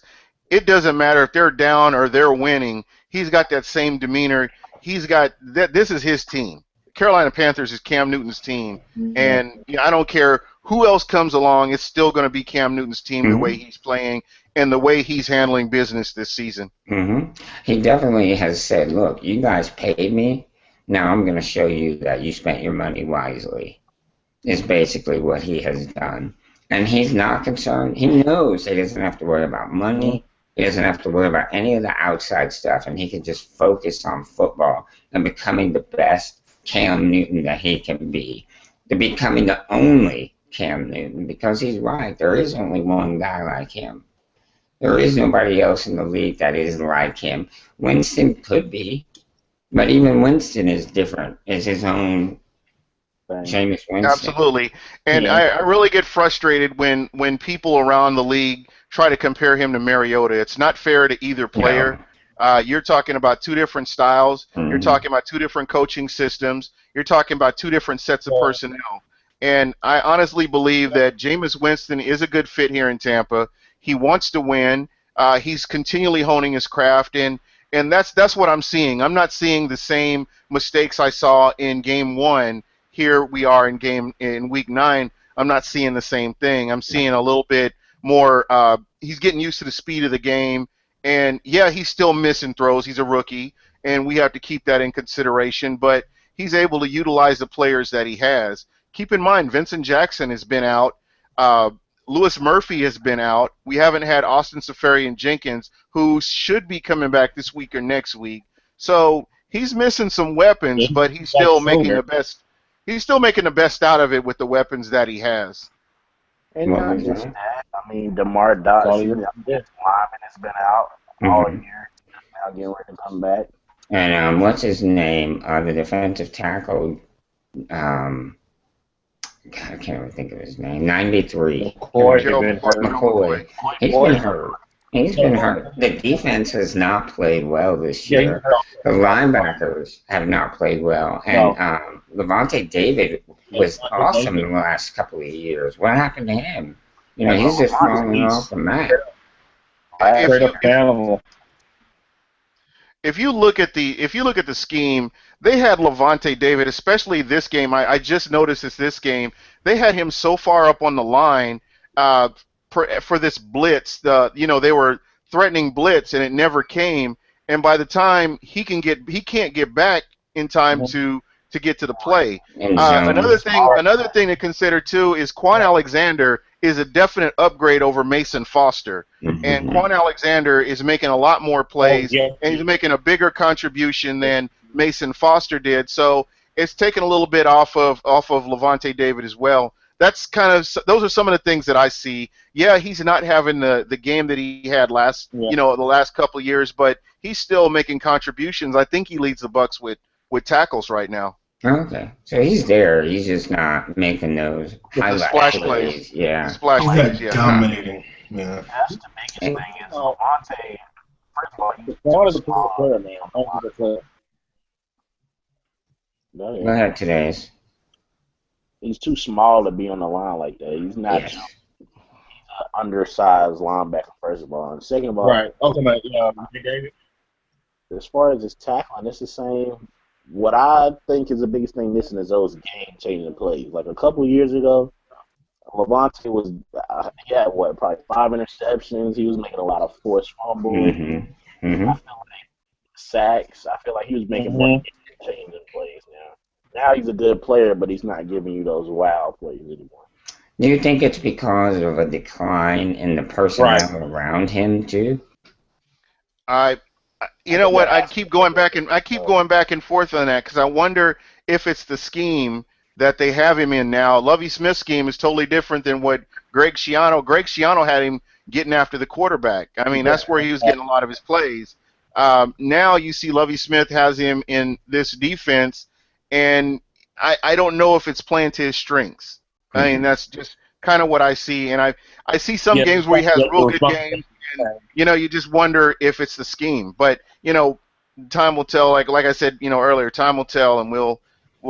it doesn't matter if they're down or they're winning. He's got that same demeanor. He's got that. This is his team. Carolina Panthers is Cam Newton's team, and I don't care who else comes along. It's still going to be Cam Newton's team, the way he's playing and the way he's handling business this season. He definitely has said, "Look, you guys paid me. Now I'm going to show you that you spent your money wisely." Is basically what he has done. And he's not concerned. He knows he doesn't have to worry about money. He doesn't have to worry about any of the outside stuff, and he can just focus on football and becoming the best Cam Newton that he can be, to becoming the only Cam Newton, because he's right. There is only one guy like him. There is nobody else in the league that is like him. Winston could be, but even Winston is different. Is his own Jameis Winston. Absolutely. And Yeah. I really get frustrated when people around the league try to compare him to Mariota. It's not fair to either player. You're talking about two different styles. You're talking about two different coaching systems. You're talking about two different sets of personnel. And I honestly believe that Jameis Winston is a good fit here in Tampa. He wants to win. He's continually honing his craft, and that's what I'm seeing. I'm not seeing the same mistakes I saw in Game 1. Here we are in Week 9. I'm not seeing the same thing. I'm seeing a little bit more. He's getting used to the speed of the game, and yeah, he's still missing throws. He's a rookie, and we have to keep that in consideration. But he's able to utilize the players that he has. Keep in mind, Vincent Jackson has been out. Lewis Murphy has been out. We haven't had Austin Seferian-Jenkins, who should be coming back this week or next week. So he's missing some weapons, but he's still making the best. He's still making the best out of it with the weapons that he has. And not just that. I mean, DeMar Dodson, lineman, has been out all year. Now getting ready to come back. And what's his name? The defensive tackle. God, I can't even think of his name. 93. McCoy. He's been hurt. He's been hurt. The defense has not played well this year. The linebackers have not played well. And Levante David was awesome in the last couple of years. What happened to him? You know, he's just falling off the map. If you look at the scheme, they had Levante David, especially this game. I just noticed this game. They had him so far up on the line for this blitz. They were threatening blitz, and it never came. And by the time he can't get back in time to get to the play. Another thing to consider too is Quan Alexander is a definite upgrade over Mason Foster. And Quan Alexander is making a lot more plays, and he's making a bigger contribution than Mason Foster did. So it's taken a little bit off of Levante David as well. Those are some of the things that I see. Yeah, he's not having the game that he had the last couple of years, but he's still making contributions. I think he leads the Bucs with tackles right now. Okay, so he's there. He's just not making those highlight splash plays. Yeah, splash plays. Yeah, dominating. Yeah, that's the biggest thing is Levante. First of all, he's player, man. Go ahead, today's. He's too small to be on the line like that. He's not. He's an undersized linebacker. First of all, and second of all, right. David. As far as his tackling, it's the same. What I think is the biggest thing missing is those game-changing plays. Like a couple of years ago, Levante was he had probably 5 interceptions. He was making a lot of forced fumbles. I feel like sacks. I feel like he was making more game-changing plays now. Now he's a good player, but he's not giving you those wow plays anymore. Do you think it's because of a decline in the personnel around him too? You know what? I keep going back and forth on that because I wonder if it's the scheme that they have him in now. Lovie Smith's scheme is totally different than what Greg Schiano. Greg Schiano had him getting after the quarterback. I mean, that's where he was getting a lot of his plays. Now you see Lovie Smith has him in this defense, and I don't know if it's playing to his strengths. I mean, that's just kind of what I see, and I see some games where he has real good games. And, you just wonder if it's the scheme. But, time will tell. Like I said, earlier, time will tell, and we'll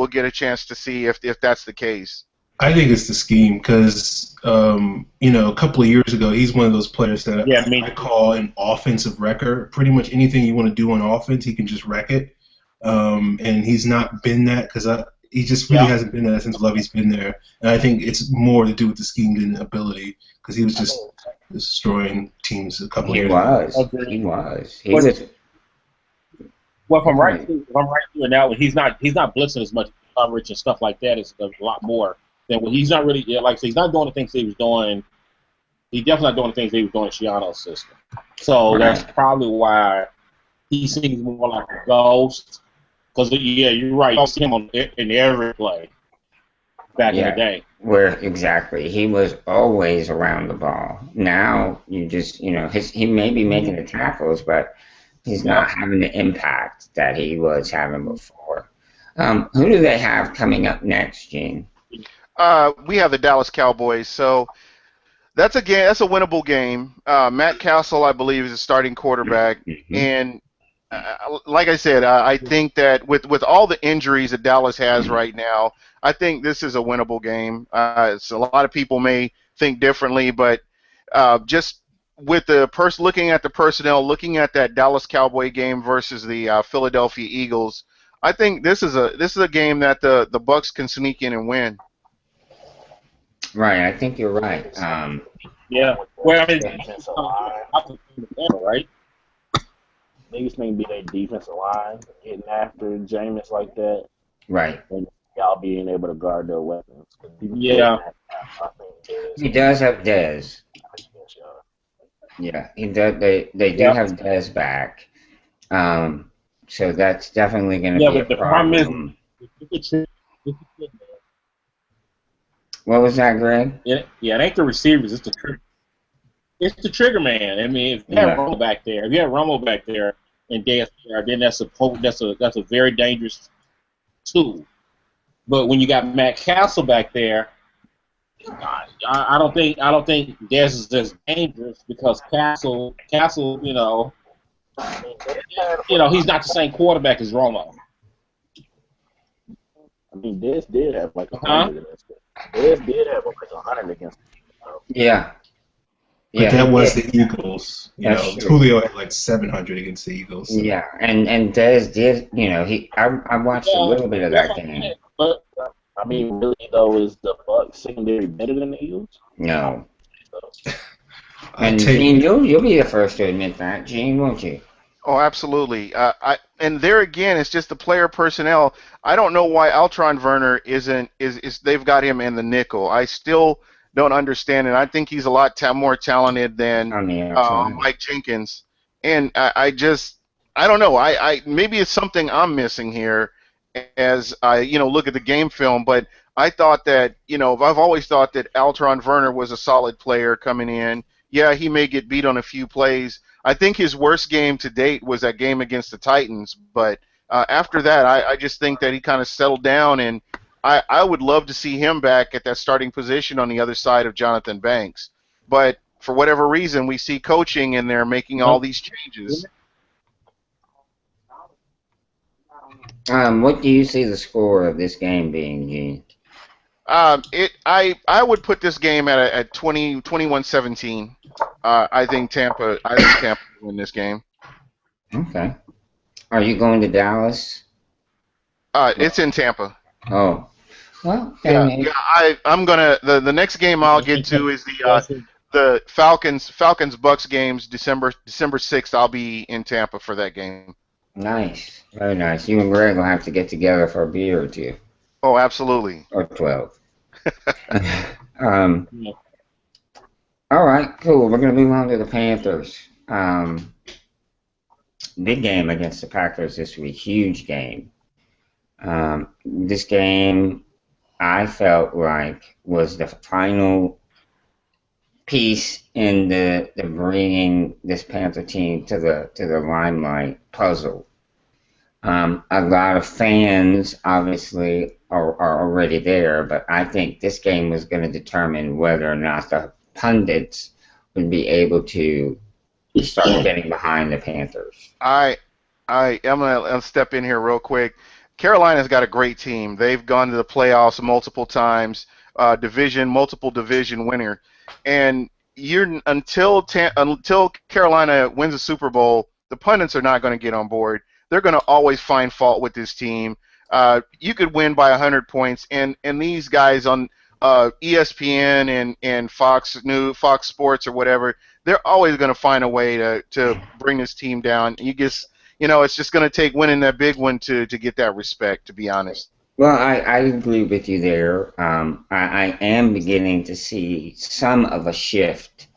get a chance to see if that's the case. I think it's the scheme because, a couple of years ago, he's one of those players that I call an offensive wrecker. Pretty much anything you want to do on offense, he can just wreck it. And he's not been that because he just really hasn't been that since Lovey's been there. And I think it's more to do with the scheme than ability because he was just destroying teams a couple of years ago. He was. Well, if I'm right here now, he's not blitzing as much coverage and stuff like that. It's a lot more than when he's not really like I said, he's not doing the things he was doing. He's definitely not doing the things he was doing in Schiano's system. So that's probably why he seems more like a ghost Because yeah, you're right. You see him in every play back in the Yeah, day. where exactly he was always around the ball. Now you just he may be making the tackles, but he's Yep. not having the impact that he was having before. Who do they have coming up next, Gene? We have the Dallas Cowboys, so that's a game. That's a winnable game. Matt Castle, I believe, is a starting quarterback, Mm-hmm. and like I said, I think that with all the injuries that Dallas has right now, I think this is a winnable game. So a lot of people may think differently, but just with the looking at the personnel, looking at that Dallas Cowboy game versus the Philadelphia Eagles, I think this is a game that the Bucks can sneak in and win. Right, I think you're right. Yeah. Well, I mean, Defensive line. right? Biggest thing be their defensive line getting after Jameis like that, Right. and y'all being able to guard their weapons. Yeah. I think He does have Dez. Yeah, he does. They do Yep. have Dez back. So that's definitely going to Yeah, be but a the problem problem. is, What was that, Greg? it ain't the receivers. It's the trigger. It's the trigger man. I mean, if you have Romo back there, and Dez there, then that's a very dangerous tool. But when you got Matt Castle back there, I don't think Dez is as dangerous because Castle, he's not the same quarterback as Romo. I mean, Dez did have like 100 against it. Dez did have like 100 against it. Yeah. But that was the Eagles. That's true. Julio had like 700 against the Eagles. So. Yeah, and Dez did. I watched a little bit of that game. But I mean, really though, is the Bucs secondary better than the Eagles? No. And Gene, you'll be the first to admit that, Gene, won't you? Oh, absolutely. And there again, it's just the player personnel. I don't know why Altron Werner isn't. They've got him in the nickel. I still don't understand it. I think he's a lot more talented than Mike Jenkins. And I don't know. I maybe it's something I'm missing here as I look at the game film. But I thought that I've always thought that Altron Werner was a solid player coming in. Yeah, he may get beat on a few plays. I think his worst game to date was that game against the Titans. But after that, I just think that he kind of settled down, and I would love to see him back at that starting position on the other side of Jonathan Banks. But for whatever reason, we see coaching and they're making all these changes. What do you see the score of this game being, Gene? I would put this game at 21-17. I think Tampa will win this game. Okay. Are you going to Dallas? It's in Tampa. Oh. Well, I'm gonna the next game I'll get to is the Falcons Bucks games December 6th. I'll be in Tampa for that game. Nice, very nice. You and Greg will have to get together for a beer or two. Oh, absolutely. Or 12. All right, cool. We're gonna move on to the Panthers. Big game against the Packers this week. Huge game. This game, I felt like, was the final piece in the bringing this Panther team to the limelight puzzle. A lot of fans obviously are already there, but I think this game was going to determine whether or not the pundits would be able to start getting behind the Panthers. I'm gonna step in here real quick. Carolina's got a great team. They've gone to the playoffs multiple times, multiple division winner, and until Carolina wins a Super Bowl, the pundits are not going to get on board. They're going to always find fault with this team. You could win by 100 points, and these guys on ESPN and Fox Sports or whatever, they're always going to find a way to bring this team down. It's just going to take winning that big one to get that respect, to be honest. Well, I agree with you there. I am beginning to see some of a shift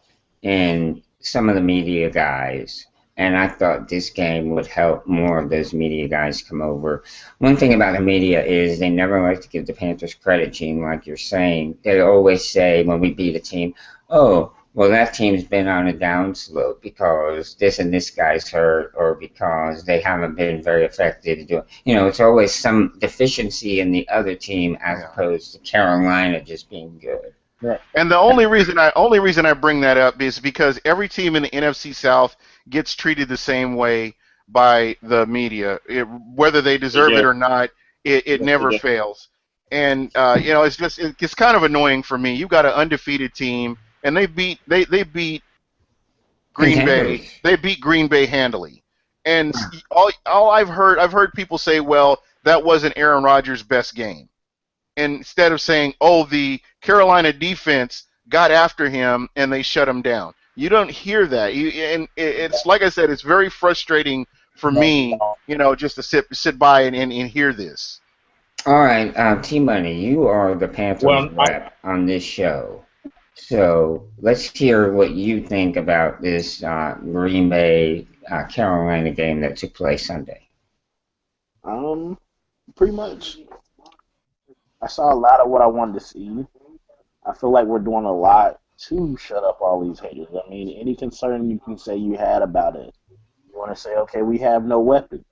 in some of the media guys And I thought this game would help more of those media guys come over. One thing about the media is they never like to give the Panthers credit, Gene, like you're saying. They always say when we beat a team, oh, well, that team's been on a downslope because this and this guy's hurt or because they haven't been very effective. It's always some deficiency in the other team as opposed to Carolina just being good. Right. And the only reason I bring that up is because every team in the NFC South gets treated the same way by the media, whether they deserve it or not. It never fails, and it's kind of annoying for me. You got an undefeated team, and they beat Green Bay. They beat Green Bay handily, and all I've heard people say, well, that wasn't Aaron Rodgers' best game. Instead of saying, oh, the Carolina defense got after him and they shut him down. You don't hear that. And it's like I said, it's very frustrating for me, just to sit by and hear this. All right, T-Money, you are the Panthers rep on this show. So let's hear what you think about this Green Bay Carolina game that took place Sunday. Pretty much. I saw a lot of what I wanted to see. I feel like we're doing a lot to shut up all these haters. I mean, any concern you can say you had about it. You want to say, okay, we have no weapons.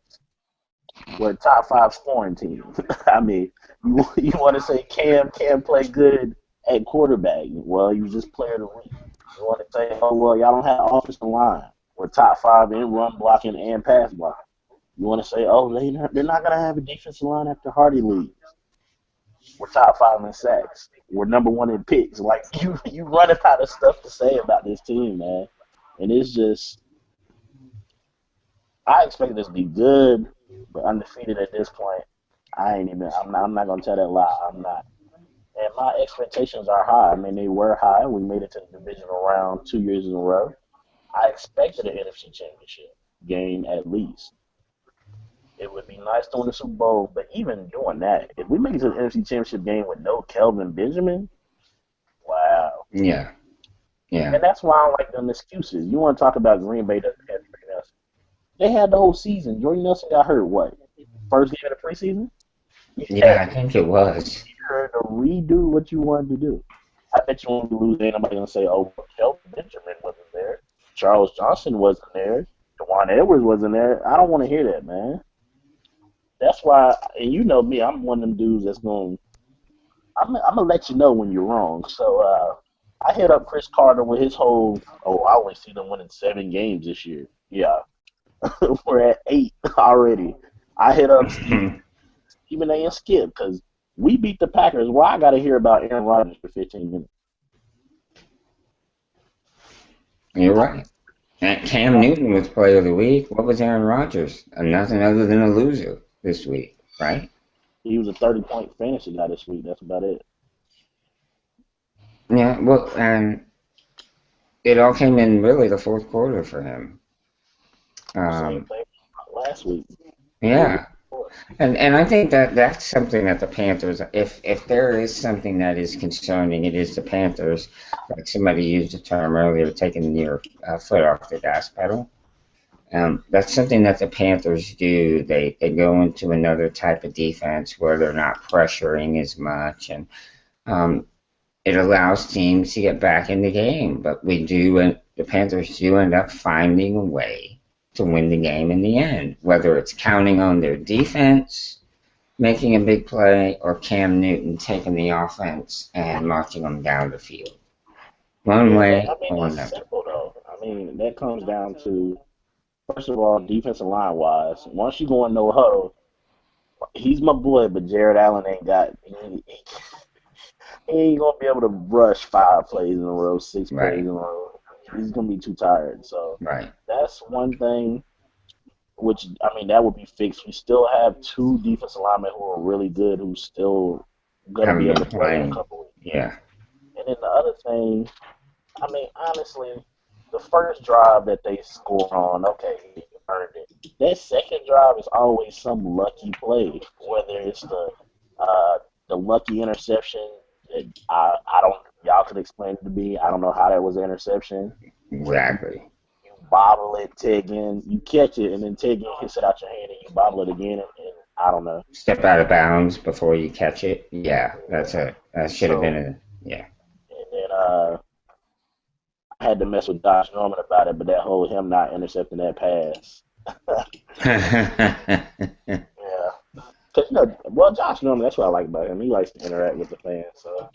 We're a top 5 scoring team. I mean, you want to say Cam play good at quarterback. Well, you just player of the week. You want to say, oh, well, y'all don't have offensive line. We're top 5 in run blocking and pass blocking. You want to say, oh, they're not going to have a defensive line after Hardy leaves. We're top 5 in sacks. We're number 1 in picks. Like, you running out of stuff to say about this team, man. And it's just, I expected this to be good, but undefeated at this point, I'm not going to tell that lie. I'm not. And my expectations are high. I mean, they were high. We made it to the divisional round 2 years in a row. I expected an NFC Championship game at least. It would be nice to win the Super Bowl, but even doing that, if we make it to the NFC Championship game with no Kelvin Benjamin, wow. Yeah. And that's why I don't like them excuses. You want to talk about Green Bay doesn't have Jordy Nelson. They had the whole season. Jordy Nelson got hurt, what, first game of the preseason? Yeah, I think it was. To redo what you wanted to do. I bet you when we lose, ain't nobody going to say, oh, Kelvin Benjamin wasn't there. Charles Johnson wasn't there. Dewan Edwards wasn't there. I don't want to hear that, man. That's why, and you know me, I'm one of them dudes that's going I'm going to let you know when you're wrong. So I hit up Chris Carter with his whole, I only see them winning 7 games this year. Yeah. We're at 8 already. I hit up Stephen A. and Skip because we beat the Packers. Well, I got to hear about Aaron Rodgers for 15 minutes. You're right. And Cam Newton was player of the week. What was Aaron Rodgers? Nothing other than a loser this week, right? He was a 30-point fantasy guy this week. That's about it. Yeah, well, and it all came in really the fourth quarter for him. Last week. Yeah. And I think that's something that the Panthers, if there is something that is concerning, it is the Panthers. Like somebody used the term earlier, taking your foot off the gas pedal. That's something that the Panthers do. They go into another type of defense where they're not pressuring as much, and it allows teams to get back in the game. But the Panthers do end up finding a way to win the game in the end, whether it's counting on their defense, making a big play, or Cam Newton taking the offense and marching them down the field. One way or another. Simple, though. I mean, that comes down to, first of all, defensive line-wise. Once you go in no huddle, he's my boy, but Jared Allen ain't got – he ain't going to be able to rush 5 plays in a row, 6 plays in a row. He's going to be too tired. So that's one thing, which, I mean, that would be fixed. We still have 2 defensive linemen who are really good who's still going to be able to play in a couple weeks. Yeah. And then the other thing, I mean, honestly, the first drive that they score on, okay, you earned it. That second drive is always some lucky play, whether it's the lucky interception. I don't. Y'all could explain it to me. I don't know how that was an interception. Exactly. You bobble it, Ted Ginn, you catch it, and then Ted Ginn hits it out your hand, and you bobble it again, and I don't know. Step out of bounds before you catch it. Yeah, that should have been So, a yeah. and then I had to mess with Josh Norman about it, but that whole him not intercepting that pass. Yeah. 'Cause, well, Josh Norman, that's what I like about him. He likes to interact with the fans, so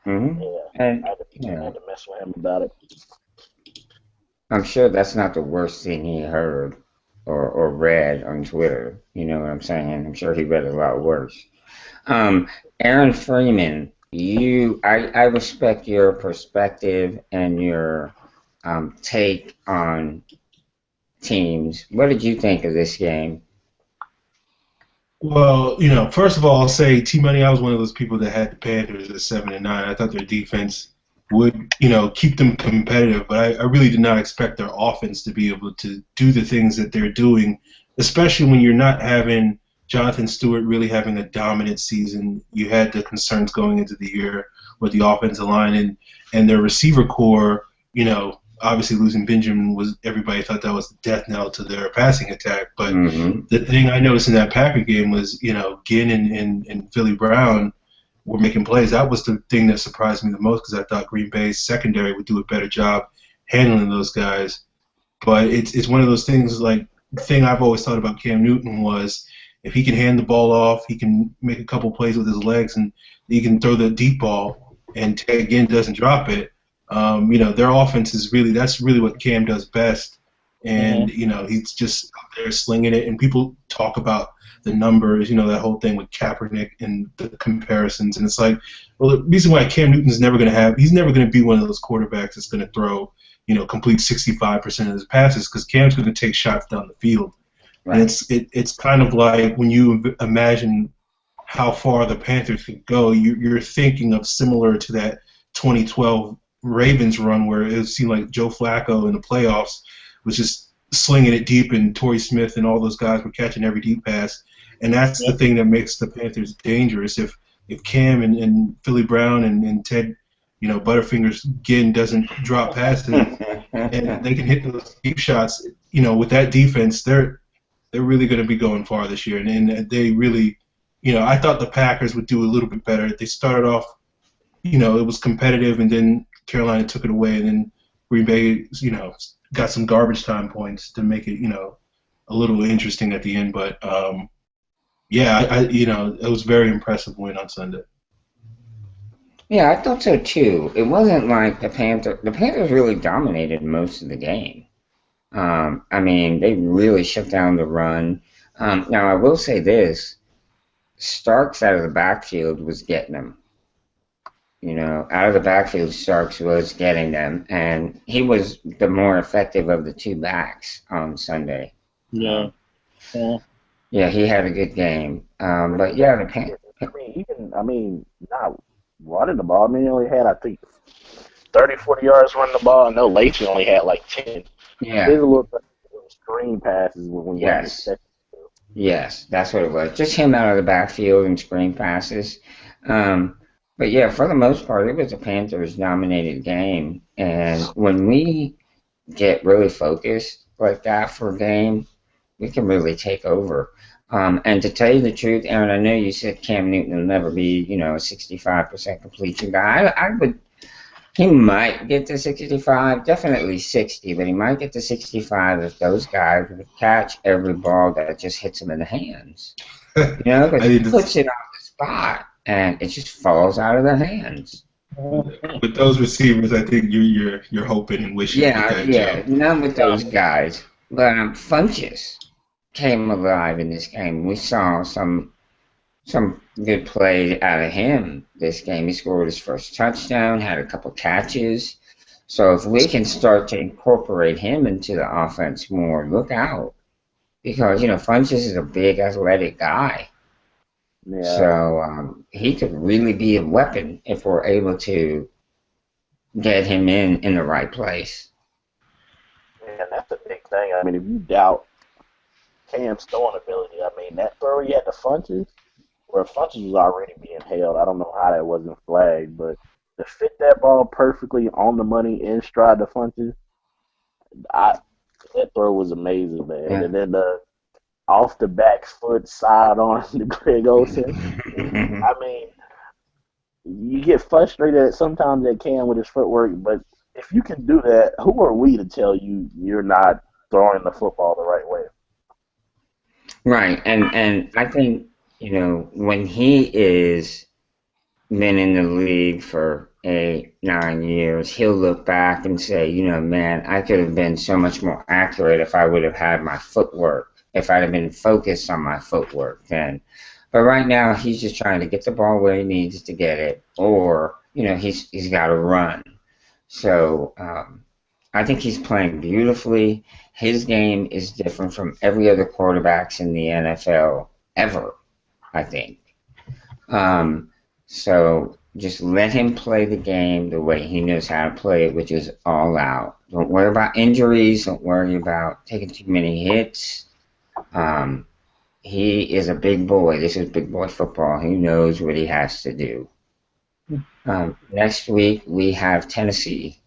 yeah, And I had to mess with him about it. I'm sure that's not the worst thing he heard or read on Twitter. You know what I'm saying? I'm sure he read a lot worse. Aaron Freeman, I respect your perspective and your take on teams. What did you think of this game? Well, first of all, I'll say T-Money, I was one of those people that had the Panthers at 7-9. I thought their defense would, keep them competitive, but I really did not expect their offense to be able to do the things that they're doing, especially when you're not having Jonathan Stewart really having a dominant season. You had the concerns going into the year with the offensive line and their receiver core, obviously losing Benjamin everybody thought that was the death knell to their passing attack. But the thing I noticed in that Packer game was, Ginn and Philly Brown were making plays. That was the thing that surprised me the most because I thought Green Bay's secondary would do a better job handling those guys. But it's one of those things, like, the thing I've always thought about Cam Newton was if he can hand the ball off, he can make a couple plays with his legs, and he can throw the deep ball, and Ted Ginn doesn't drop it. Their offense is that's really what Cam does best. And, he's just out there slinging it. And people talk about the numbers, that whole thing with Kaepernick and the comparisons. And it's like, well, the reason why Cam Newton's never going to he's never going to be one of those quarterbacks that's going to throw, complete 65% of his passes because Cam's going to take shots down the field. Right. And it's kind of like when you imagine how far the Panthers could go, you're thinking of similar to that 2012 Ravens run where it seemed like Joe Flacco in the playoffs was just slinging it deep, and Torrey Smith and all those guys were catching every deep pass. And that's the thing that makes the Panthers dangerous. If Cam and Philly Brown and Ted, Butterfingers Ginn doesn't drop passes and they can hit those deep shots, with that defense, they're really going to be going far this year. And they really, I thought the Packers would do a little bit better. They started off, it was competitive, and then Carolina took it away, and then Green Bay, got some garbage time points to make it, a little interesting at the end. But it was a very impressive win on Sunday. Yeah, I thought so too. It wasn't like the Panthers really dominated most of the game. They really shut down the run. Now, I will say this. Starks out of the backfield was getting them. Out of the backfield, Starks was getting them, and he was the more effective of the two backs on Sunday. Yeah. Yeah, he had a good game. But yeah, the Panthers. Not running the ball. He only had, I think, 30, 40 yards running the ball. I know Lacy only had like 10. Yeah. There's a little screen passes when Yes, that's what it was. Just him out of the backfield and screen passes. But yeah, for the most part, it was a Panthers-dominated game. And when we get really focused like that for a game, we can really take over. And to tell you the truth, Aaron, I know you said Cam Newton will never be, a 65% completion guy. He might get to 65, definitely 60, but he might get to 65 if those guys would catch every ball that just hits him in the hands. Because he puts it on the spot, and it just falls out of their hands. With those receivers, I think you're hoping and wishing. Yeah, not with those guys. But Funchess came alive in this game. We saw some good play out of him this game. He scored his first touchdown, had a couple catches. So if we can start to incorporate him into the offense more, look out. Because, Funchess is a big athletic guy. Yeah. So he could really be a weapon if we're able to get him in the right place. Yeah, that's a big thing. If you doubt Cam's throwing ability, that throw he had to Funchess, where Funchess was already being held. I don't know how that wasn't flagged, but to fit that ball perfectly on the money in stride to Funchess, That throw was amazing, man. Yeah. And then the off the back foot side on to Greg Olsen. I mean, you get frustrated at sometimes at Cam with his footwork, but if you can do that, who are we to tell you you're not throwing the football the right way? Right, and I think, when he is been in the league for 8, 9 years, he'll look back and say, man, I could have been so much more accurate if I would have had my footwork, if I'd have been focused on my footwork then. But right now, he's just trying to get the ball where he needs to get it, or he's got to run. So I think he's playing beautifully. His game is different from every other quarterbacks in the NFL ever, I think. So just let him play the game the way he knows how to play it, which is all out. Don't worry about injuries. Don't worry about taking too many hits. He is a big boy. This is big boy football. He knows what he has to do. Next week, we have Tennessee.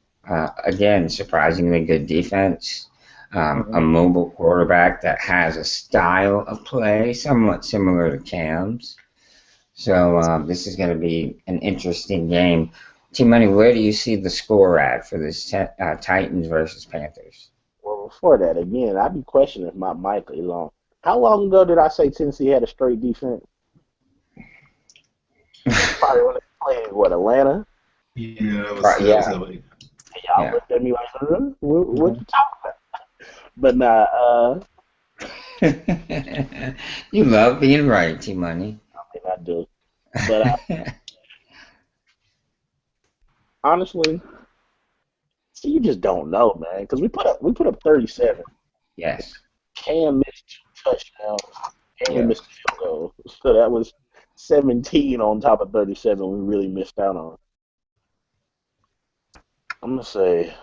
Again, surprisingly good defense. A mobile quarterback that has a style of play somewhat similar to Cam's. So this is going to be an interesting game. T-Money, where do you see the score at for this Titans versus Panthers? Well, before that, again, I'd be questioning if my mic is on. How long ago did I say Tennessee had a straight defense? Probably when they played, what, Atlanta? Yeah, that was And y'all looked at me like, what you talking about? But nah, You love being right, T-Money. I mean, I do. But honestly, you just don't know, man. Because we put up 37. Yes. Cam missed 2 touchdowns, and we Yeah. missed a field goal. So that was 17 on top of 37 we really missed out on. I'm going to say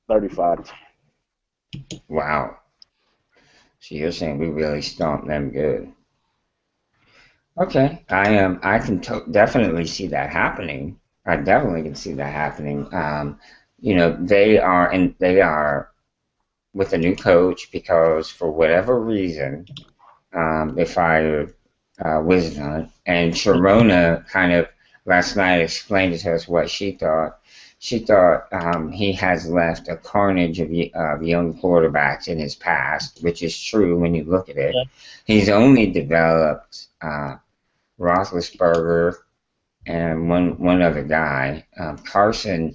35. Wow. So you're saying we really stomped them good. Okay. I can definitely see that happening. I definitely can see that happening. They are with a new coach because for whatever reason, they fired Wisdom, and Sharona kind of last night explained to us what she thought. She thought he has left a carnage of young quarterbacks in his past, which is true when you look at it. Yeah. He's only developed Roethlisberger and one other guy. Carson,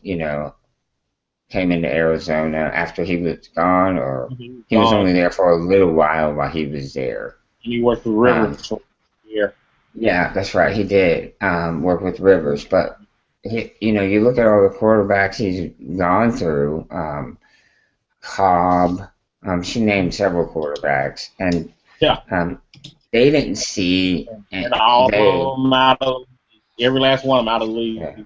came into Arizona after he was gone, or he was only there for a little while he was there. And he worked with Rivers for a year. Yeah, that's right. He did work with Rivers, but you look at all the quarterbacks he's gone through. Cobb. She named several quarterbacks, and Yeah. they didn't see. And all of them out of every last one of them out of the league. Yeah.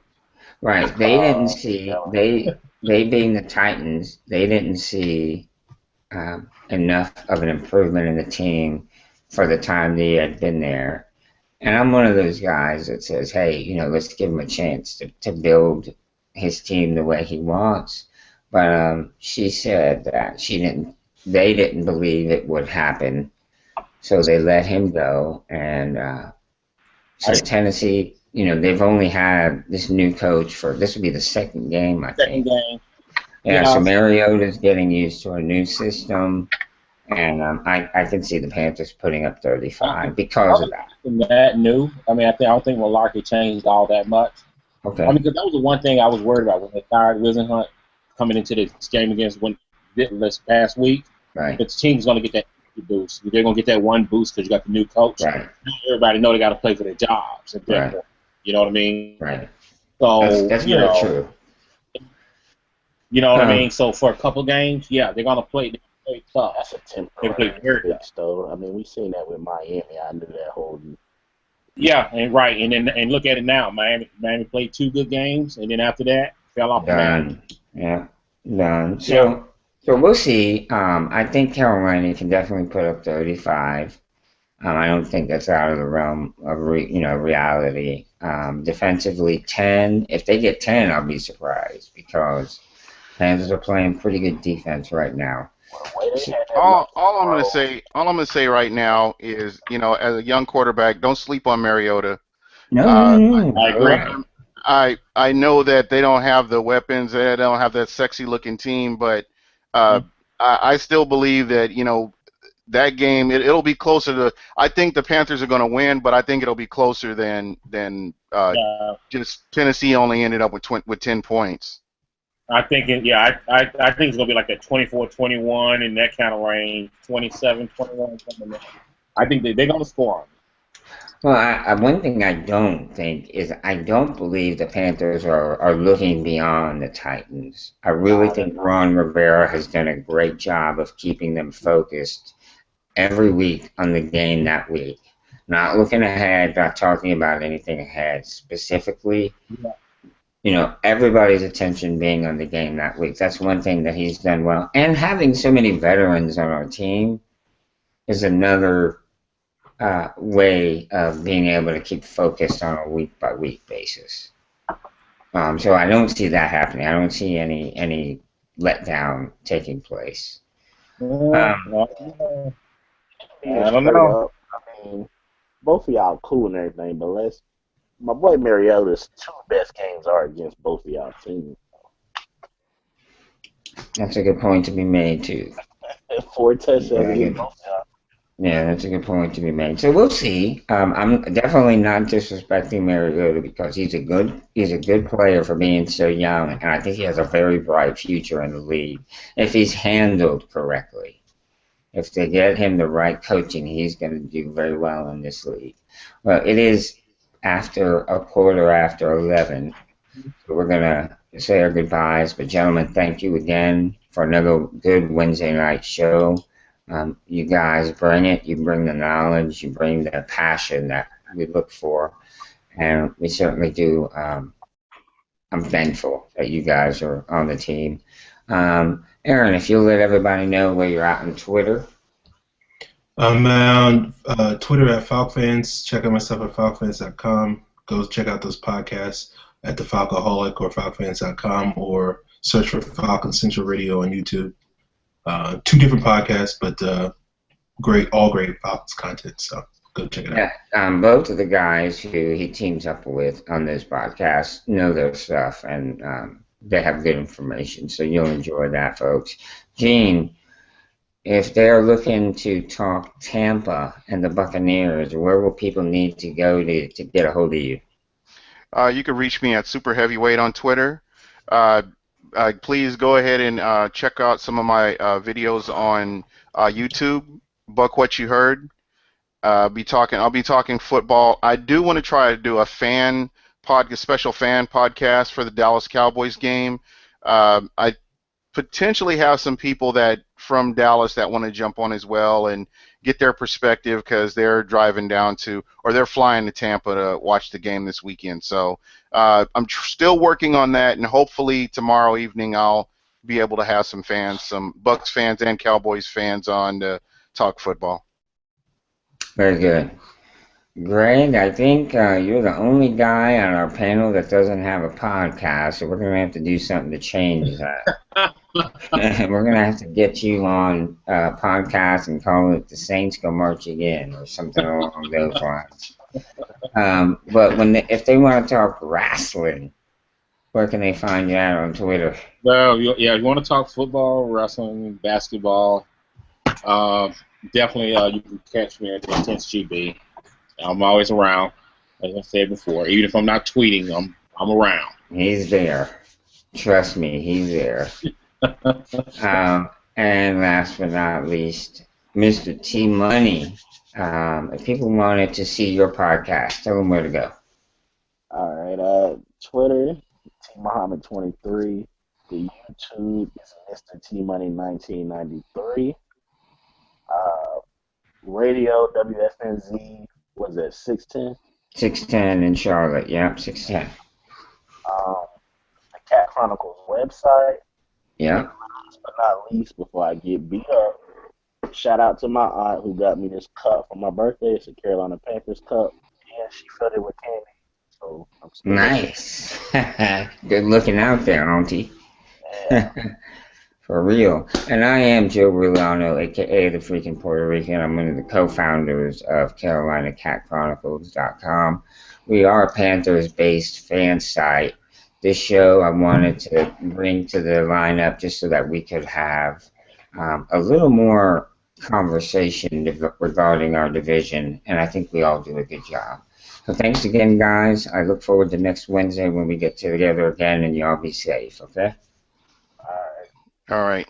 Right. They didn't see. They being the Titans, they didn't see enough of an improvement in the team for the time they had been there. And I'm one of those guys that says, hey, let's give him a chance to build his team the way he wants. But she said that they didn't believe it would happen, so they let him go. And so Tennessee, they've only had this new coach this will be the second game, I think. Second game. Yeah, so Mariota's getting used to a new system. And I can see the Panthers putting up 35 because of that. That new. I mean, I don't think Malarkey changed all that much. Okay. I mean, because that was the one thing I was worried about when they fired Wisenhunt coming into this game against this past week. Right. The team's going to get that boost. They're going to get that one boost because you got the new coach. Right. Everybody know they got to play for their jobs. At that Right. point. You know what I mean? Right. So that's very true. You know what I mean? So for a couple games, yeah, they're going to play tough. That's a temporary fix, though. I mean, we seen that with Miami. I knew that holding. Yeah, and right, and look at it now. Miami played 2 good games, and then after that, fell off. Done. Yeah. Done. So we'll see. I think Carolina can definitely put up 35. I don't think that's out of the realm of reality. Defensively, 10. If they get 10, I'll be surprised because Panthers are playing pretty good defense right now. The way they So, had that All, low all I'm gonna roll, say, all I'm gonna say right now is, as a young quarterback, don't sleep on Mariota. no, no, Uh, no, no. I agree. Correct. I know that they don't have the weapons, they don't have that sexy looking team, but uh, I still believe that that game it'll be closer to. I think the Panthers are going to win, but I think it'll be closer than Yeah, just Tennessee only ended up with 10 points. I think I think it's gonna be like a 24-21 in that kind of range, 27-21, something like that. I think they're gonna score on Well, one thing I don't think is I don't believe the Panthers are looking beyond the Titans. I really nah, they're think not. Ron Rivera has done a great job of keeping them focused every week on the game that week. Not looking ahead, not talking about anything ahead. Specifically, it. everybody's attention being on the game that week. That's one thing that he's done well. And having so many veterans on our team is another way of being able to keep focused on a week by week basis. So I don't see that happening. I don't see any letdown taking place. Um, Being I don't straight know. up, I mean, both of y'all cool and everything, but my boy Mariota's two best games are against both of y'all teams. that's a good point to be made too. 4 touchdowns Very against good. both of y'all. Yeah, that's a good point to be made. So we'll see. I'm definitely not disrespecting Mariota because he's a good player for being so young, and I think he has a very bright future in the league if he's handled correctly. If they get him the right coaching, he's going to do very well in this league. Well, it is after a quarter after 11, so we're going to say our goodbyes. But gentlemen, thank you again for another good Wednesday night show. You guys bring it. You bring the knowledge. You bring the passion that we look for, and we certainly do. I'm thankful that you guys are on the team. Aaron, if you'll let everybody know where you're at on Twitter. I'm on Twitter at FalcFans. Check out my stuff at FalcFans.com. Go check out those podcasts at the Falcoholic or FalcFans.com, or search for Falcon Central Radio on YouTube. Two different podcasts, but all great Falcons content. So go check it out. Yeah, both of the guys who he teams up with on this podcast know their stuff, and they have good information. So you'll enjoy that, folks. Gene, if they're looking to talk Tampa and the Buccaneers, where will people need to go to get a hold of you? You can reach me at Super Heavyweight on Twitter. Uh, Please go ahead and check out some of my videos on YouTube. Buck what you heard. I'll be talking football. I do want to try to do a special fan podcast for the Dallas Cowboys game. I potentially have some people that from Dallas that want to jump on as well and get their perspective because they're driving down to, or they're flying to Tampa to watch the game this weekend. So I'm still working on that, and hopefully tomorrow evening I'll be able to have some fans, some Bucks fans and Cowboys fans on to talk football. Very good. Greg, I think you're the only guy on our panel that doesn't have a podcast, so we're going to have to do something to change that. We're going to have to get you on a podcast and call it The Saints Go Marching In or something along those lines. But if they want to talk wrestling, where can they find you at on Twitter? Well, you want to talk football, wrestling, basketball? Definitely, you can catch me at the Intense GB. I'm always around, as I said before. Even if I'm not tweeting, I'm around. He's there. Trust me, he's there. And last but not least, Mr. T Money. If people wanted to see your podcast, tell them where to go. All right, Twitter, T Muhammad 23. The YouTube is Mr. T Money 1993. Radio WFNZ was at 610. 610 in Charlotte. Yep, 610. The Cat Chronicles website. Yep. Last but not least, before I get beat up, shout out to my aunt who got me this cup for my birthday. It's a Carolina Panthers cup, and she filled it with candy. So I'm still nice. Good looking out there, auntie. For real. And I am Joe Brulano, aka the freaking Puerto Rican. I'm one of the co-founders of CarolinaCatChronicles.com. We are a Panthers-based fan site. This show I wanted to bring to the lineup just so that we could have a little more conversation regarding our division, and I think we all do a good job. So thanks again, guys. I look forward to next Wednesday when we get together again, and y'all be safe, okay? All right. All right.